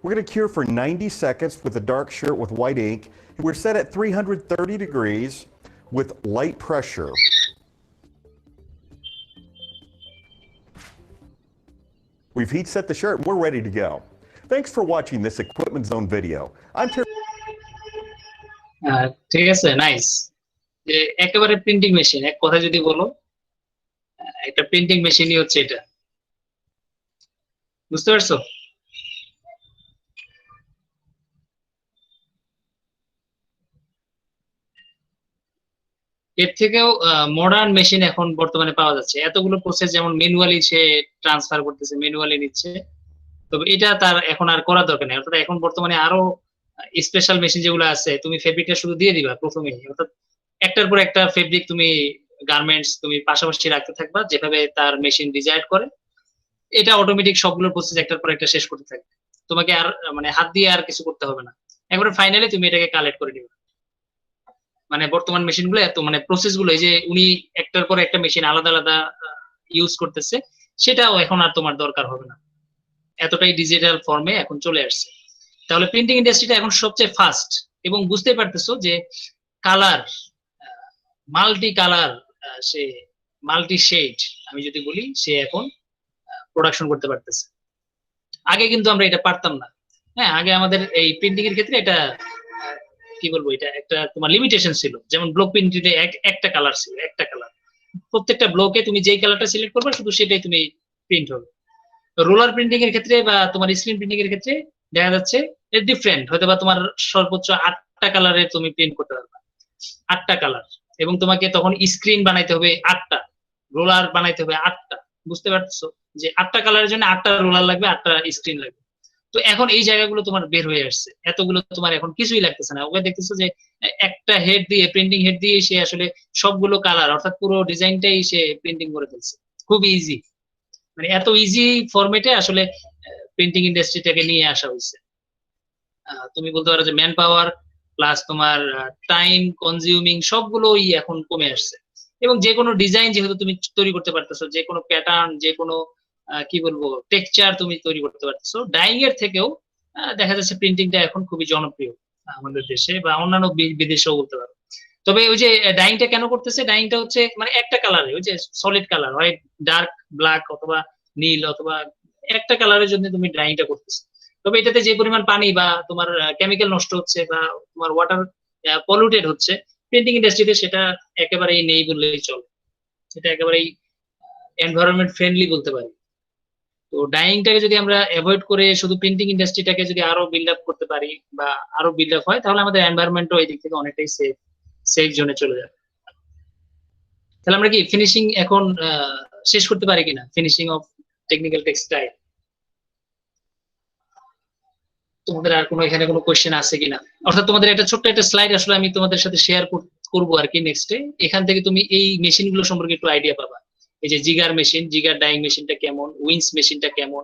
We're going to cure for 90 seconds with a dark shirt with white ink. We're set at 330 degrees with light pressure. We've heat set the shirt and we're ready to go. Thanks for watching this Equipment Zone video. I'm Terry. ঠিক আছে, নাইস। যে একেবারে প্রিন্টিং মেশিন, এক কথা যদি বলো, একটা প্রিন্টিং মেশিনই হচ্ছে এটা, বুঝতে পারছো? এর থেকেও মডার্ন মেশিন এখন বর্তমানে পাওয়া যাচ্ছে, এতগুলো প্রসেস যেমন ম্যানুয়ালি সে ট্রান্সফার করতেছে, ম্যানুয়ালি নিচ্ছে। তবে এটা তার এখন আর করার দরকার নেই, অর্থাৎ এখন বর্তমানে আরো স্পেশাল মেশিন যেগুলো আছে, তুমি ফেব্রিকটা শুধু দিয়ে দিবা প্রথমেই, অর্থাৎ একটার পর একটা ফেব্রিক তুমি গার্মেন্টস তুমি পাশাপাশি রাখতে থাকবা যেভাবে তার মেশিন ডিজাইন করে, এটা অটোমেটিক সবগুলো প্রসেস একটার পর একটা শেষ করতে থাকবে। তোমাকে আর মানে হাত দিয়ে আর কিছু করতে হবে না, একবারে ফাইনালি তুমি এটাকে কালেক্ট করে নিবে। মানে বর্তমান মেশিন গুলো এত মানে প্রসেস গুলো, এই যে উনি একটার পর একটা মেশিন আলাদা আলাদা ইউজ করতেছে, সেটাও এখন আর তোমার দরকার হবে না, এতটাই ডিজিটাল ফর্মে এখন চলে আসছে। তাহলে প্রিন্টিং ইন্ডাস্ট্রিটা এখন সবচেয়ে ফাস্ট, এবং বুঝতেই পারতেছো যে কালার, মাল্টি কালার, সে মাল্টি শেড আমি যদি বলি, সে এখন প্রোডাকশন করতে পারতেছে। আগে কিন্তু আমরা এটা পারতাম না। হ্যাঁ, আগে আমাদের এই প্রিন্টিং এর ক্ষেত্রে এটা কি বলবো, এটা একটা তোমার লিমিটেশন ছিল, যেমন ব্লক প্রিন্টিংয়ে একটা কালার ছিল, একটা কালার, প্রত্যেকটা ব্লকে তুমি যেই কালারটা সিলেক্ট করবে শুধু সেটাই তুমি প্রিন্ট হবে। রোলার প্রিন্টিং এর ক্ষেত্রে বা তোমার স্ক্রিন প্রিন্টিং এর ক্ষেত্রে দেখা যাচ্ছে ডিফারেন্ট, হয়তো বা তোমার সর্বোচ্চ 8টা কালারে তুমি প্রিন্ট করতে পারবে, 8টা কালার, এবং তোমাকে তখন স্ক্রিন বানাইতে হবে 8টা, রোলার বানাইতে হবে 8টা। বুঝতে পারছো যে 8টা কালারের জন্য 8টা রোলার লাগবে, 8টা স্ক্রিন লাগবে। তো এখন এই জায়গাগুলো তোমার বের হয়ে আসছে, এতগুলো তোমার এখন কিছুই লাগতেছে না। ওকে দেখতেছো যে একটা হেড দিয়ে, প্রিন্টিং হেড দিয়ে সে আসলে সবগুলো কালার অর্থাৎ পুরো ডিজাইনটাই সে প্রিন্টিং করে ফেলছে, খুব ইজি। মানে এত ইজি ফরম্যাটে আসলে প্রিন্টিং ইন্ডাস্ট্রিটাকে নিয়ে আসা হয়েছে। তুমি বলতে পারো যে ম্যান পাওয়ার প্লাস তোমার টাইম কনজিউমিং সবগুলোই এখন কমে আসছে, এবং যে কোনো ডিজাইন যেহেতু তুমি তৈরি করতে পারতেছো, যে কোনো প্যাটার্ন, যে কোনো কি বলবো টেক্সচার তুমি তৈরি করতে পারতেছো ডাইং এর থেকেও। দেখা যাচ্ছে প্রিন্টিংটা এখন খুবই জনপ্রিয় আমাদের দেশে বা অন্যান্য বিদেশেও বলতে পারো। তবে ওই যে ডাইংটা কেন করতেছে, ডাইংটা হচ্ছে মানে একটা কালারে, ওই যে সলিড কালার হয় ডার্ক ব্ল্যাক অথবা নীল, অথবা একটা কালারের জন্য তুমি ডাইংটা করতেছো। তবে এটাতে যে পরিমাণ পানি বা তোমার কেমিক্যাল নষ্ট হচ্ছে বা তোমার ওয়াটার পলিউটেড হচ্ছে, প্রিন্টিং ইন্ডাস্ট্রিতে সেটা একেবারেই নেই বললেই চলে, সেটা একেবারেই এনভায়রনমেন্ট ফ্রেন্ডলি বলতে পারি। তো ডাইংটাকে যদি আমরা অ্যাভয়েড করে শুধু প্রিন্টিং ইন্ডাস্ট্রিটাকে যদি আরো বিল্ড আপ করতে পারি বা আরো বিল্ড আপ হয়, তাহলে আমাদের এনভায়রনমেন্টও এই দিক থেকে অনেকটাই সেফ সেফ জোনে চলে যাবে। তাহলে আমরা কি ফিনিশিং এখন শেষ করতে পারি কিনা, ফিনিশিং অফ টেকনিক্যাল টেক্সটাইল? তোমাদের আর কোনো এখানে কোনো কোয়েশ্চেন আছে কিনা? অর্থাৎ তোমাদের একটা ছোট্ট একটা স্লাইড আসলে আমি তোমাদের সাথে শেয়ার করবো আর কি নেক্সটে, এখান থেকে তুমি এই মেশিন গুলো সম্পর্কে একটু আইডিয়া পাবা। এই যে জিগার মেশিন, জিগার ডাইং মেশিনটা কেমন, উইন্স মেশিনটা কেমন,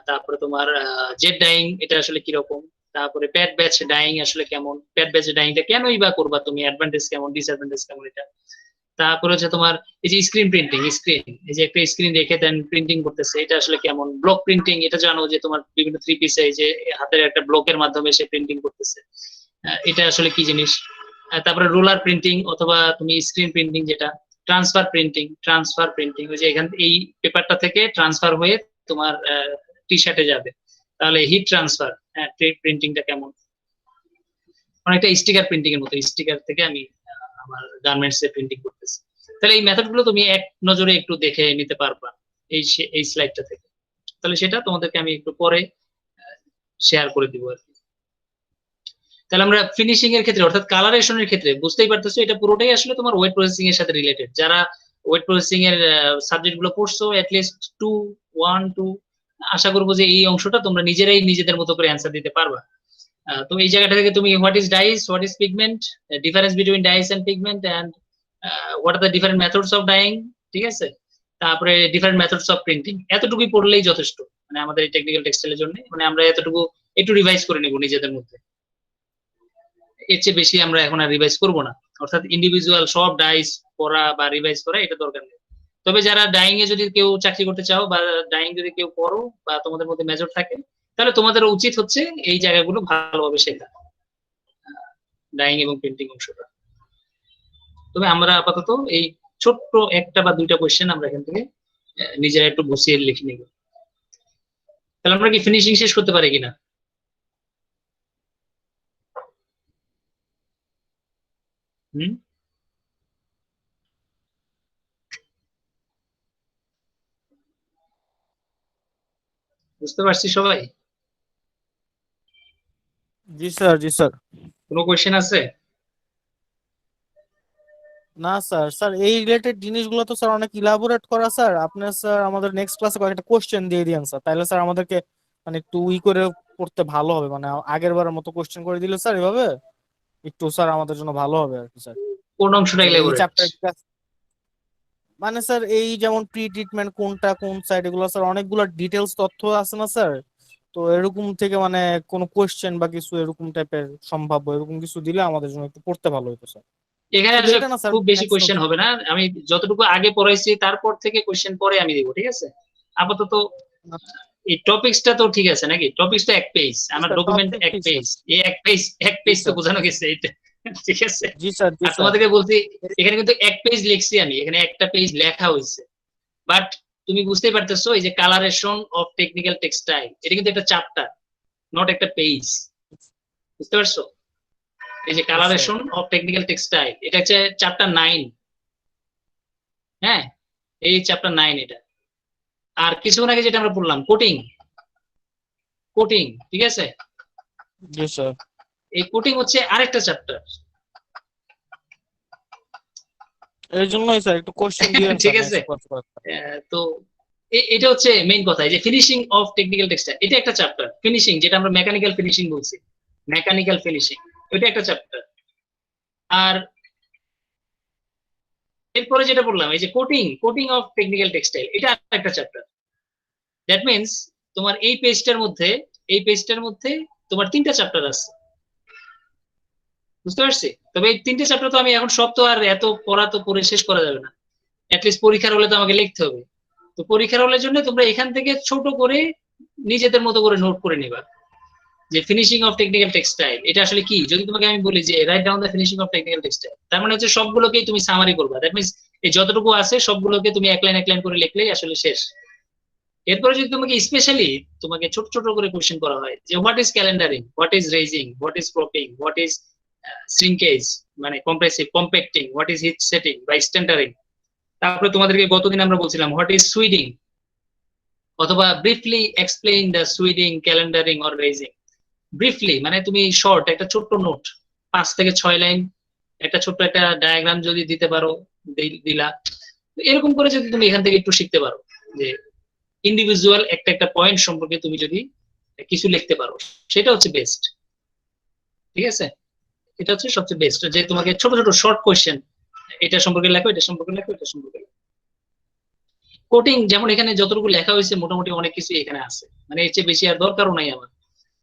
তারপরে তোমার জেট ডাইং এটা আসলে কিরকম, তারপরে প্যাড ব্যাচ ডাইং আসলে কেমন, প্যাড ব্যাচ ডাইংটা কেনই বা করবা তুমি, অ্যাডভান্টেজ কেমন, ডিসঅ্যাডভান্টেজ কেমন এটা। তারপরে হচ্ছে তোমার এই যে স্ক্রিন প্রিন্টিং, স্ক্রিন এই যে একটা স্ক্রিন রেখে দেন প্রিন্টিং করতেছে, এটা আসলে কেমন। ব্লক প্রিন্টিং এটা জানো যে তোমার বিভিন্ন 3 পিসে যে হাতের একটা ব্লকের মাধ্যমে সে প্রিন্টিং করতেছে, এটা আসলে কি জিনিস। তারপরে রোলার প্রিন্টিং অথবা তুমি স্ক্রিন প্রিন্টিং যেটা, ট্রান্সফার প্রিন্টিং ওই যে এখান এই পেপারটা থেকে ট্রান্সফার হয়ে তোমার টি শার্টে যাবে, তাহলে হিট ট্রান্সফার প্রিন্টিংটা কেমন। অনেকটা স্টিকার প্রিন্টিং এর মতো, স্টিকার থেকে আমি আমার গার্মেন্টস এ প্রিন্টিং করতেছি। তাহলে এই মেথড গুলো তুমি এক নজরে একটু দেখে নিতে পারবা এই স্লাইডটা থেকে। তাহলে সেটা তোমাদেরকে আমি একটু পরে শেয়ার করে দিব আর কি। তাহলে আমরা ফিনিশিং এর ক্ষেত্রে অর্থাৎ কালারেশনের ক্ষেত্রে বুঝতেই পারতেছো এটা পুরোটাই আসলে তোমার ওয়েট প্রসেসিং এর সাথে রিলেটেড। যারা ওয়েট প্রসেসিং এর সাবজেক্ট গুলো পড়ছো অ্যাটলিস্ট 1 2, আশা করবো যে এই অংশটা তোমরা নিজেরাই নিজেদের মতো করে অ্যান্সার দিতে পারবা। তো এই জায়গাটা থেকে তুমি what is dyes, what is pigment, difference between dyes and pigment, and what are the different methods of dyeing, ঠিক আছে, তারপরে ডিফারেন্ট মেথডস অফ প্রিন্টিং, এতটুকুই পড়লেই যথেষ্ট মানে আমাদের এই টেকনিক্যাল টেক্সটাইলের জন্য। মানে আমরা এতটুকু একটু রিভাইজ করে নিব নিজেদের মধ্যে, এর চেয়ে বেশি আমরা এখন আর রিভাইজ করব না। অর্থাৎ ইন্ডিভিজুয়াল সব ডাইস পড়া বা রিভাইজ করা এটা দরকার নেই। তবে যারা ডাইং এ যদি কেউ চাকরি করতে চাও বা ডাইং যদি কেউ পড়ো বা তোমাদের মধ্যে মেজর থাকে, তাহলে তোমাদের উচিত হচ্ছে এই জায়গাগুলো ভালোভাবে শেখা, ডাইং এবং প্রিন্টিং অংশটা। তবে আমরা আপাতত এই ছোট্ট একটা বা দুইটা কোয়েশ্চেন আমরা এখান থেকে নিজেরা একটু বসিয়ে লিখে নিব। তাহলে আমরা কি ফিনিশিং শেষ করতে পারি কিনা? হুম, বুঝতে পারছি সবাই? জি স্যার, জি স্যার। কোনো কোয়েশ্চেন আছে? না স্যার, স্যার এই রিলেটেড জিনিসগুলো তো স্যার অনেক ইলাবোরেট করা স্যার। আপনি স্যার আমাদের নেক্সট ক্লাসে কয়েকটা কোশ্চেন দিয়ে দিয়েন স্যার, তাহলে স্যার আমাদেরকে মানে একটু করে পড়তে ভালো হবে, মানে আগের বারের মতো কোশ্চেন করে দিলে স্যার এভাবে একটু স্যার আমাদের জন্য ভালো হবে আর কি স্যার। কোন অংশটা যে এই ইলাবোরেট? চ্যাপ্টার মানে স্যার এই যেমন প্রি ট্রিটমেন্ট কোনটা কোন সাইড, এগুলো স্যার অনেকগুলো ডিটেলস তথ্য আছে না স্যার। তো এরকম থেকে মানে কোনো কোশ্চেন বা কিছু এরকম টাইপের সম্ভাব্য এরকম কিছু দিলে আমাদের জন্য একটু পড়তে ভালো হতো স্যার। এখানে শুধু আসলে এটা না স্যার, খুব বেশি ম্যাক্সিমাম। কোয়েশ্চেন হবে না, আমি যতটুকু আগে পড়াইছি তারপর থেকে কোয়েশ্চেন পরে আমি দিব, ঠিক আছে? আপাতত এই টপিকসটা তো ঠিক আছে নাকি? টপিকসটা এক পেজ, আমার স্যার ডকুমেন্ট টপিক এক ঠিক স্যার। পেজ, এই এক জি পেজ তো স্যার, বোঝানো গেছে এটা, ঠিক আছে? জি স্যার, জি আর স্যার। তোমাদেরকে বলছি এখানে কিন্তু এক পেজ লিখছি আমি, এখানে একটা পেজ লেখা হয়েছে, বাট তুমি বুঝতেই পারতেছো এই যে কালারেশন অফ টেকনিক্যাল টেক্সটাইল, এটা কিন্তু একটা চ্যাপ্টার, নট একটা পেজ। বুঝতে পারছো? এই যে Yes, sir. Colouration of technical textile এটা হচ্ছে চ্যাপ্টার 9। হ্যাঁ, এই চ্যাপ্টার 9 এটা। আর কিছুক্ষণ আগে যেটা আমরা পড়লাম কোটিং, কোটিং, ঠিক আছে? Yes, sir. এই কোটিং হচ্ছে আরেকটা চ্যাপ্টার। এর জন্যই স্যার একটু কোশ্চেন দিবেন ঠিক স্যার আছে? Next class. তো এটা হচ্ছে মেইন কথা, এই যে ফিনিশিং অফ টেকনিক্যাল টেক্সটাইল এটা একটা চ্যাপ্টার। ফিনিশিং যেটা আমরা মেকানিক্যাল ফিনিশিং বলছি, মেকানিক্যাল ফিনিশিং ওইটা একটা চ্যাপ্টার। আর এরপরে যেটা বললাম এই যে coating, coating of technical textile এটা একটা চ্যাপ্টার। দ্যাট মিনস তোমার এই পেজটার মধ্যে, এই পেজটার মধ্যে তোমার 3টা চ্যাপ্টার আছে। বুঝতে পারছি? তবে এই 3টে চ্যাপ্টার তো আমি এখন সব তো আর এত পড়া তো পড়ে শেষ করা যাবে না, অ্যাটলিস্ট পরীক্ষার হলে তো আমাকে লিখতে হবে। তো পরীক্ষার হলের জন্য তোমরা এখান থেকে ছোট করে নিজেদের মতো করে নোট করে নিবা যে ফিনিশিং অফ টেকনিক্যাল টেক্সটাইল এটা আসলে কি। যদি তোমাকে আমি বলি যে write down the finishing of technical textile, তার মানে হচ্ছে সবগুলোকেই তুমি সামারি করবা। দ্যাট মিনস এই যতটুকু আছে সবগুলোকে তুমি এক লাইন করে লিখলেই আসলে শেষ। এরপরে যদি তোমাকে স্পেশালি তোমাকে ছোট ছোট করে কোশ্চেন করা হয় যে what is calendering, what is raising, what is cropping, what is shrinkage মানে compressive compacting, what is heat setting বা স্ট্যান্ডারিং, তারপরে তোমাদেরকে গতদিন আমরা বলছিলাম হোয়াট ইজ সুইডিং, অথবা briefly explain the sueding, calendering or raising. Briefly মানে তুমি শর্ট একটা ছোট্ট নোট 5 থেকে 6 লাইন, একটা ছোট্ট একটা ডায়াগ্রাম যদি দিতে পারো দিলা। এরকম করে যদি তুমি এখান থেকে একটু শিখতে পারো যে ইন্ডিভিজুয়াল একটা একটা পয়েন্ট সম্পর্কে তুমি যদি কিছু লিখতে পারো, সেটা হচ্ছে বেস্ট। ঠিক আছে? এটা হচ্ছে সবচেয়ে বেস্ট যে তোমাকে ছোট ছোট শর্ট কোয়েশ্চেন এটা সম্পর্কে লেখো, এটা সম্পর্কে লেখো, এটা সম্পর্কে লেখো। কোটিং যেমন এখানে যতটুকু লেখা হয়েছে মোটামুটি অনেক কিছু এখানে আছে, মানে এর চেয়ে বেশি আর দরকারও নাই আমার।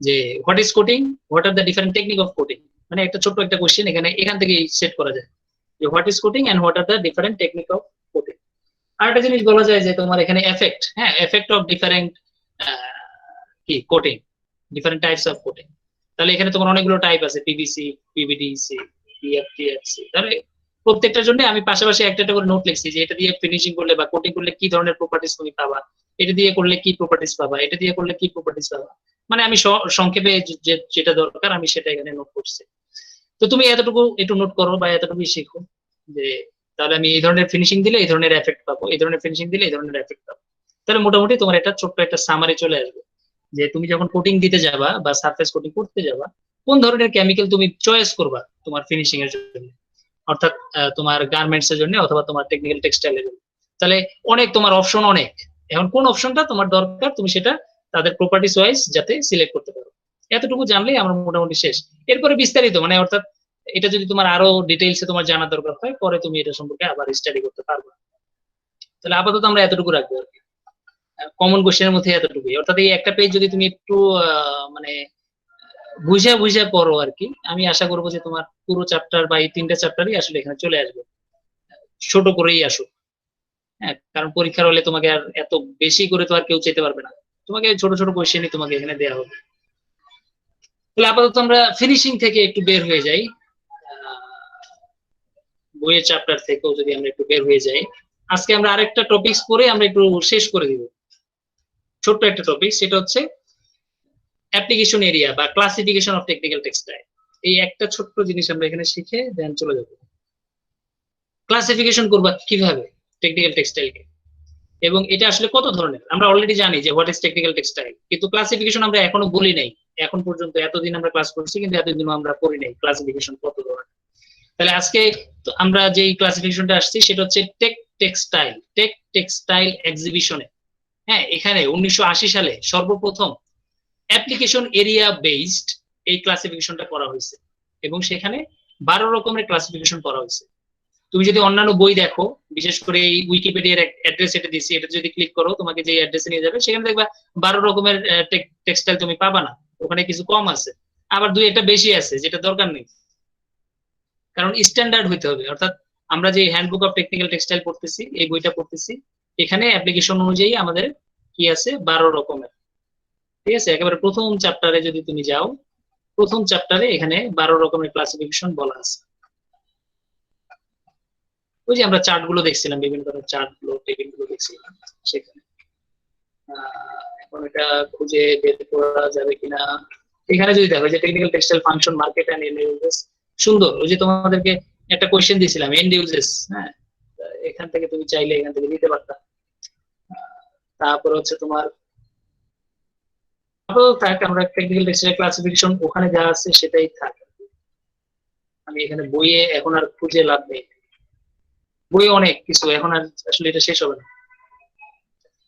যে what is coating, what are the different technique of coating, মানে একটা ছোট্ট একটা কোশ্চেন এখান থেকে সেট করা যায় যে what is coating and what are the different technique of coating. আর একটা জিনিস বলা যায় যে তোমার এখানে এফেক্ট, হ্যাঁ এফেক্ট অফ ডিফারেন্ট কি coating, different types of coating. তাহলে এখানে তোমার অনেকগুলো টাইপ আছে, পিভিসি, পিভিডিসি, পিএফটিএফসি। তাহলে প্রত্যেকটার জন্য আমি পাশাপাশি একটা একটা করে নোট লিখছি যে এটা দিয়ে ফিনিশিং করলে বা কোটিং করলে কি ধরনের প্রপার্টিস তুমি পাবা, এটা দিয়ে করলে কি প্রপার্টিস পাবা, এটা দিয়ে করলে কি প্রপার্টিস পাবা। মানে আমি সংক্ষেপে যেটা দরকার আমি সেটা এখানে নোট করছি। তো তুমি এতটুকু একটু নোট করো বা এতটুকু শিখো যে তাহলে আমি এই ধরনের ফিনিশিং দিলে এই ধরনের এফেক্ট পাবো, এই ধরনের ফিনিশিং দিলে এই ধরনের এফেক্ট পাবো। তাহলে মোটামুটি তোমার একটা ছোট্ট একটা সামারি চলে আসবে যে তুমি যখন কোটিং দিতে যাবা বা সারফেস কোটিং করতে যাবা কোন ধরনের কেমিক্যাল তুমি চয়েস করবা তোমার ফিনিশিং এর জন্য, অর্থাৎ তোমার গার্মেন্টস এর জন্য অথবা তোমার টেকনিক্যাল টেক্সটাইলের জন্য। তাহলে অনেক তোমার অপশন অনেক, এখন কোন অপশনটা তোমার দরকার তুমি সেটা তাদের প্রপার্টিস ওয়াইজ যাতে সিলেক্ট করতে পারো। এতটুকু জানলেই আমার মোটামুটি শেষ। এরপরে বিস্তারিত মানে অর্থাৎ এটা যদি তোমার আরো ডিটেইলসে তোমার জানার দরকার হয় পরে তুমি এটা সম্পর্কে আবার স্টাডি করতে পারবে। তাহলে আপাতত আমরা এতটুকু রাখবো আর কি, কমন কোশ্চেনের মধ্যে এতটুকুই। অর্থাৎ এই একটা পেজ যদি তুমি একটু মানে বুঝা বুঝা পড়ো আর কি, আমি আশা করবো যে তোমার পুরো চ্যাপ্টার বা এই 3টা চ্যাপ্টারই আসলে এখানে চলে আসবে, ছোট করেই আসুক। হ্যাঁ, কারণ পরীক্ষার হলে তোমাকে আর এত বেশি করে তো আর কেউ চেতে পারবে না, তোমাকে ছোট ছোট কোশ্চেনই তোমাকে এখানে দেওয়া হবে। তাহলে আপাতত আমরা ফিনিশিং থেকে একটু বের হয়ে যাই, বইয়ের চ্যাপ্টার থেকেও যদি আমরা একটু বের হয়ে যাই। আজকে আমরা আরেকটা টপিকস পড়ে আমরা একটু শেষ করে দিব, ছোট্ট একটা টপিক, সেটা হচ্ছে অ্যাপ্লিকেশন এরিয়া বা ক্লাসিফিকেশন অফ টেকনিক্যাল টেক্সটাইল। এই একটা ছোট্ট জিনিস আমরা এখানে শিখে দেন চলে যাবো। ক্লাসিফিকেশন করবা কিভাবে টেকনিক্যাল টেক্সটাইলকে, এবং এটা আসলে কত ধরনের আমরা অলরেডি জানি যে হোয়াট ইজ টেকনিক্যাল টেক্সটাইল, কিন্তু ক্লাসিফিকেশন আমরা এখনো বলি নাই। এখন পর্যন্ত এতদিন আমরা ক্লাস করছি, কিন্তু এতদিন আমরা পড়ি নাই ক্লাসিফিকেশন কত ধরনের। তাহলে আজকে আমরা যে ক্লাসিফিকেশনটা আসছি সেটা হচ্ছে টেক টেক্সটাইল এক্সিবিশনে। হ্যাঁ, এখানে 1980 সালে সর্বপ্রথম অ্যাপ্লিকেশন এরিয়া বেসড এই ক্লাসিফিকেশনটা করা হয়েছে, এবং সেখানে 12 রকমের ক্লাসিফিকেশন করা হয়েছে। তুমি যদি অন্যান্য বই দেখো, বিশেষ করে এই উইকিপিডিয়ার অ্যাড্রেস এটা দিচ্ছি, এটা যদি ক্লিক করো তোমাকে যে অ্যাড্রেসে নিয়ে যাবে, সেখানে দেখবা 12 রকমের টেক্সটাইল তুমি পাবা না, ওখানে কিছু কম আছে, আবার দুই একটা বেশি আছে যেটা দরকার নেই, কারণ স্ট্যান্ডার্ড হইতে হবে। অর্থাৎ আমরা যে হ্যান্ডবুক অফ টেকনিক্যাল টেক্সটাইল পড়তেছি, এই বইটা পড়তেছি, এখানে অ্যাপ্লিকেশন অনুযায়ী আমাদের কি আছে 12 রকমের। ঠিক আছে, একেবারে প্রথম চ্যাপ্টারে যদি তুমি যাও, প্রথম চ্যাপ্টারে এখানে 12 রকমের ক্লাসিফিকেশন বলা আছে। ওই যে আমরা চার্ট গুলো দেখছিলাম, বিভিন্ন ধরনের চার্ট গুলো, টেবিল গুলো দেখছিলাম সেখানে। এখন এটা খুঁজে বের করা যাবে কিনা, এখানে যদি দেখো যে technical textile function, market end end uses, সুন্দর। ওই যে তোমাদেরকে একটা কোশ্চেন দিয়েছিলাম এন্ড ইউজেস, হ্যাঁ, এখান থেকে তুমি চাইলে এখান থেকে দিতে পারতা। তারপর হচ্ছে তোমার আমরা টেকনিক্যাল টেক্সটাইল ক্লাসিফিকেশন ওখানে যা আছে সেটাই থাকে। আমি এখানে বইয়ে এখন আর খুঁজে লাভ নেই, বই অনেক কিছু, এখন আর আসলে এটা শেষ হবে না।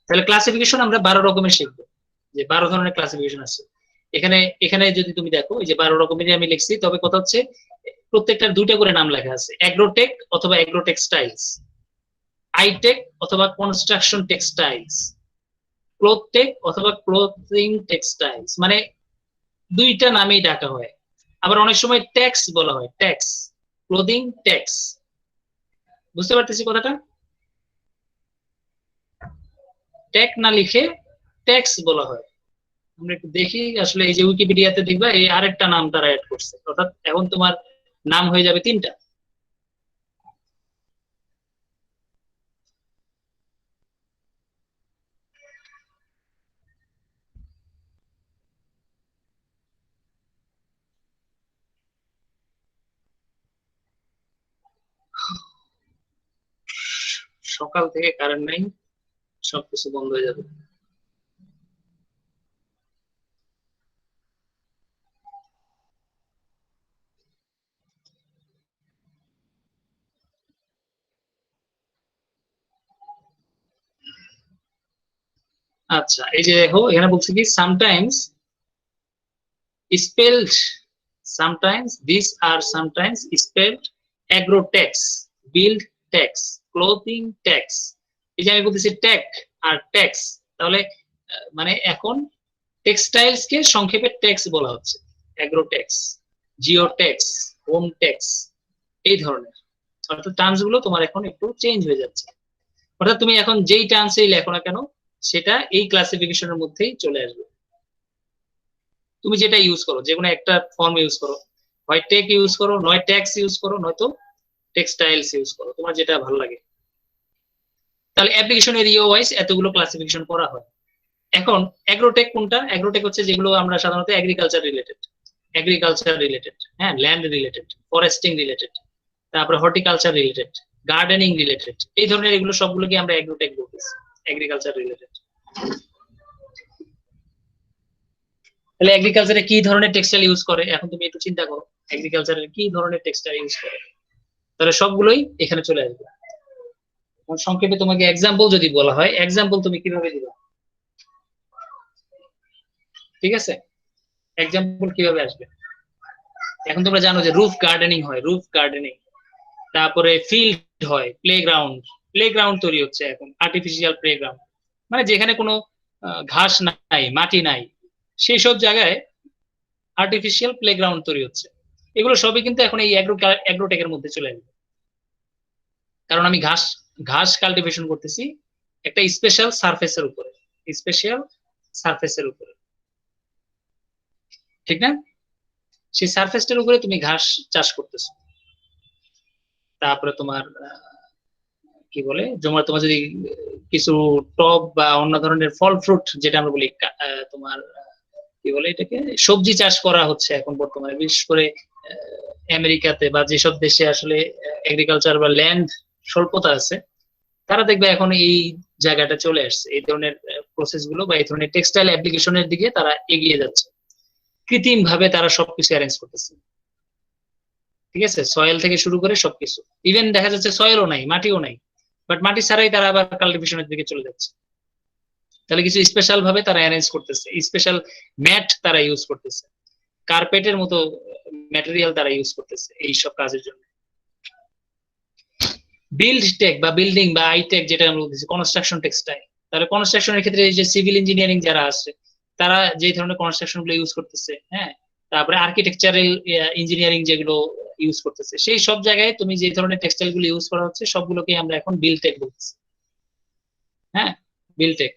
তাহলে ক্লাসিফিকেশন আমরা 12 রকমের শিখবো, যে 12 ধরনের ক্লাসিফিকেশন আছে এখানে। এখানে যদি তুমি দেখো এই যে 12 রকমেরই আমি লিখছি, তবে কথা হচ্ছে প্রত্যেকটার দুইটা করে নাম লেখা আছে, অ্যাগ্রোটেক অথবা অ্যাগ্রো টেক্সটাইলস, আইটেক অথবা কনস্ট্রাকশন টেক্সটাইলস, ক্লোথটেক অথবা ক্লোথিং টেক্সটাইলস, মানে দুইটা নামেই ডাকা হয়। আবার অনেক সময় ট্যাক্স বলা হয়, ট্যাক্স, ক্লোথিং ট্যাক্স। বুঝতে পারতেছি কথাটা? ট্যাগ না লিখে ট্যাক্স বলা হয়। আমরা একটু দেখি, আসলে এই যে উইকিপিডিয়াতে দেখবা এই আরেকটা নাম তারা অ্যাড করছে, অর্থাৎ এখন তোমার নাম হয়ে যাবে 3টা। সকাল থেকে কারেন্ট নাই, সবকিছু বন্ধ হয়ে যাবে। আচ্ছা, এই যে দেখো এখানে বলছে কি sometimes spelled, sometimes these are sometimes spelled agrotex, build tax, clothing tax। এই যে আমি বলতেছি ট্যাগ আর ট্যাক্স, তাহলে মানে এখন টেক্সটাইলস কে সংক্ষেপে ট্যাক্স বলা হচ্ছে, অ্যাগ্রোটেক্স, জিওটেক্স, হোম ট্যাক্স, এই ধরনের। অর্থাৎ টার্মস গুলো তোমার এখন একটু চেঞ্জ হয়ে যাচ্ছে। অর্থাৎ তুমি এখন যেই টার্মসেই লেখো না কেন, সেটা এই ক্লাসিফিকেশনের মধ্যেই চলে আসবে। তুমি যেটা ইউজ করো, যে কোনো একটা ফর্ম ইউজ করো, হয় টেক ইউজ করো, নয় ট্যাক্স ইউজ করো, নয়তো টেক্সটাইলস ইউজ করো, তোমার যেটা ভালো লাগে। তাহলে অ্যাপ্লিকেশন এরিয়া ওয়াইজ এতগুলো ক্লাসিফিকেশন করা হয়। এখন অ্যাগ্রোটেক কোনটা? অ্যাগ্রোটেক হচ্ছে যেগুলো আমরা সাধারণত এগ্রিকালচার রিলেটেড, হ্যাঁ, ল্যান্ড রিলেটেড, ফরেস্টিং রিলেটেড, তারপরে হর্টিকালচার রিলেটেড, গার্ডেনিং রিলেটেড, এই ধরনের এগুলো সবগুলোকে আমরা অ্যাগ্রোটেক বলতেছি, এগ্রিকালচার রিলেটেড। তাহলে এগ্রিকালচারে কি ধরনের টেক্সটাইল ইউজ করে, এখন তুমি একটু চিন্তা করো, এগ্রিকালচারে কি ধরনের টেক্সটাইল ইউজ করে, তাহলে সবগুলোই এখানে চলে আসবে। সংক্ষেপে তোমাকে এক্সাম্পল যদি বলা হয়, এক্সাম্পল তুমি কিভাবে দিবা? ঠিক আছে, এক্সাম্পল কিভাবে আসবে? এখন তোমরা জানো যে রুফ গার্ডেনিং হয়, রুফ গার্ডেনিং, তারপরে ফিল্ড হয়, প্লেগ্রাউন্ড তৈরি হচ্ছে এখন, আর্টিফিশিয়াল প্লেগ্রাউন্ড, মানে যেখানে কোনো ঘাস নাই, মাটি নাই, সেই সব জায়গায় আর্টিফিশিয়াল প্লেগ্রাউন্ড তৈরি হচ্ছে। এগুলো সবই কিন্তু এখন এই অ্যাগ্রোটেকের মধ্যে চলে আসবে, কারণ আমি ঘাস কাল্টিভেশন করতেছি একটা স্পেশাল সারফেসের উপরে, ঠিক না? সেই সারফেসটার উপরে তুমি ঘাস চাষ করতেছো। তারপরে তোমার কি বলে, তোমার যদি কিছু টব বা অন্য ধরনের ফল ফ্রুট, যেটা আমরা বলি তোমার কি বলে এটাকে, সবজি চাষ করা হচ্ছে এখন বর্তমানে, বিশেষ করে আমেরিকাতে বা যেসব দেশে আসলে এগ্রিকালচার বা ল্যান্ড স্বল্পতা আছে, তারা দেখবে এখন এই জায়গাটা চলে আসছে, এই ধরনের প্রসেস গুলো বা এই ধরনের টেক্সটাইল অ্যাপ্লিকেশনের দিকে তারা এগিয়ে যাচ্ছে। কৃত্রিম ভাবে তারা সবকিছু অ্যারেঞ্জ করতেছে, ঠিক আছে, সয়েল থেকে শুরু করে সবকিছু, ইভেন দেখা যাচ্ছে সয়েলও নাই, মাটিও নাই, বাট মাটি ছাড়াই তারা আবার কাল্টিভেশনের দিকে চলে যাচ্ছে। তাহলে কিছু স্পেশাল ভাবে তারা অ্যারেঞ্জ করতেছে, স্পেশাল ম্যাট তারা ইউজ করতেছে, কার্পেটের মতো ম্যাটেরিয়াল তারা ইউজ করতেছে এই সব কাজের জন্য। বিল্ড টেক বা বিল্ডিং বা আইটেক যেটা আমরা বলতেছি, কনস্ট্রাকশন টেক্সটাইল। তাহলে কনস্ট্রাকশনের ক্ষেত্রে এই যে সিভিল ইঞ্জিনিয়ারিং যারা আছে তারা যে ধরনের কনস্ট্রাকশন গুলো ইউজ করতেছে, হ্যাঁ, তারপরে আর্কিটেকচারাল ইঞ্জিনিয়ারিং যেগুলো ইউজ করতেছে, সেই সব জায়গায় তুমি যে ধরনের টেক্সটাইল গুলো ইউজ করা হচ্ছে সবগুলোকে আমরা এখন বিল্ড টেক বলতেছি। হ্যাঁ, বিল্ড টেক।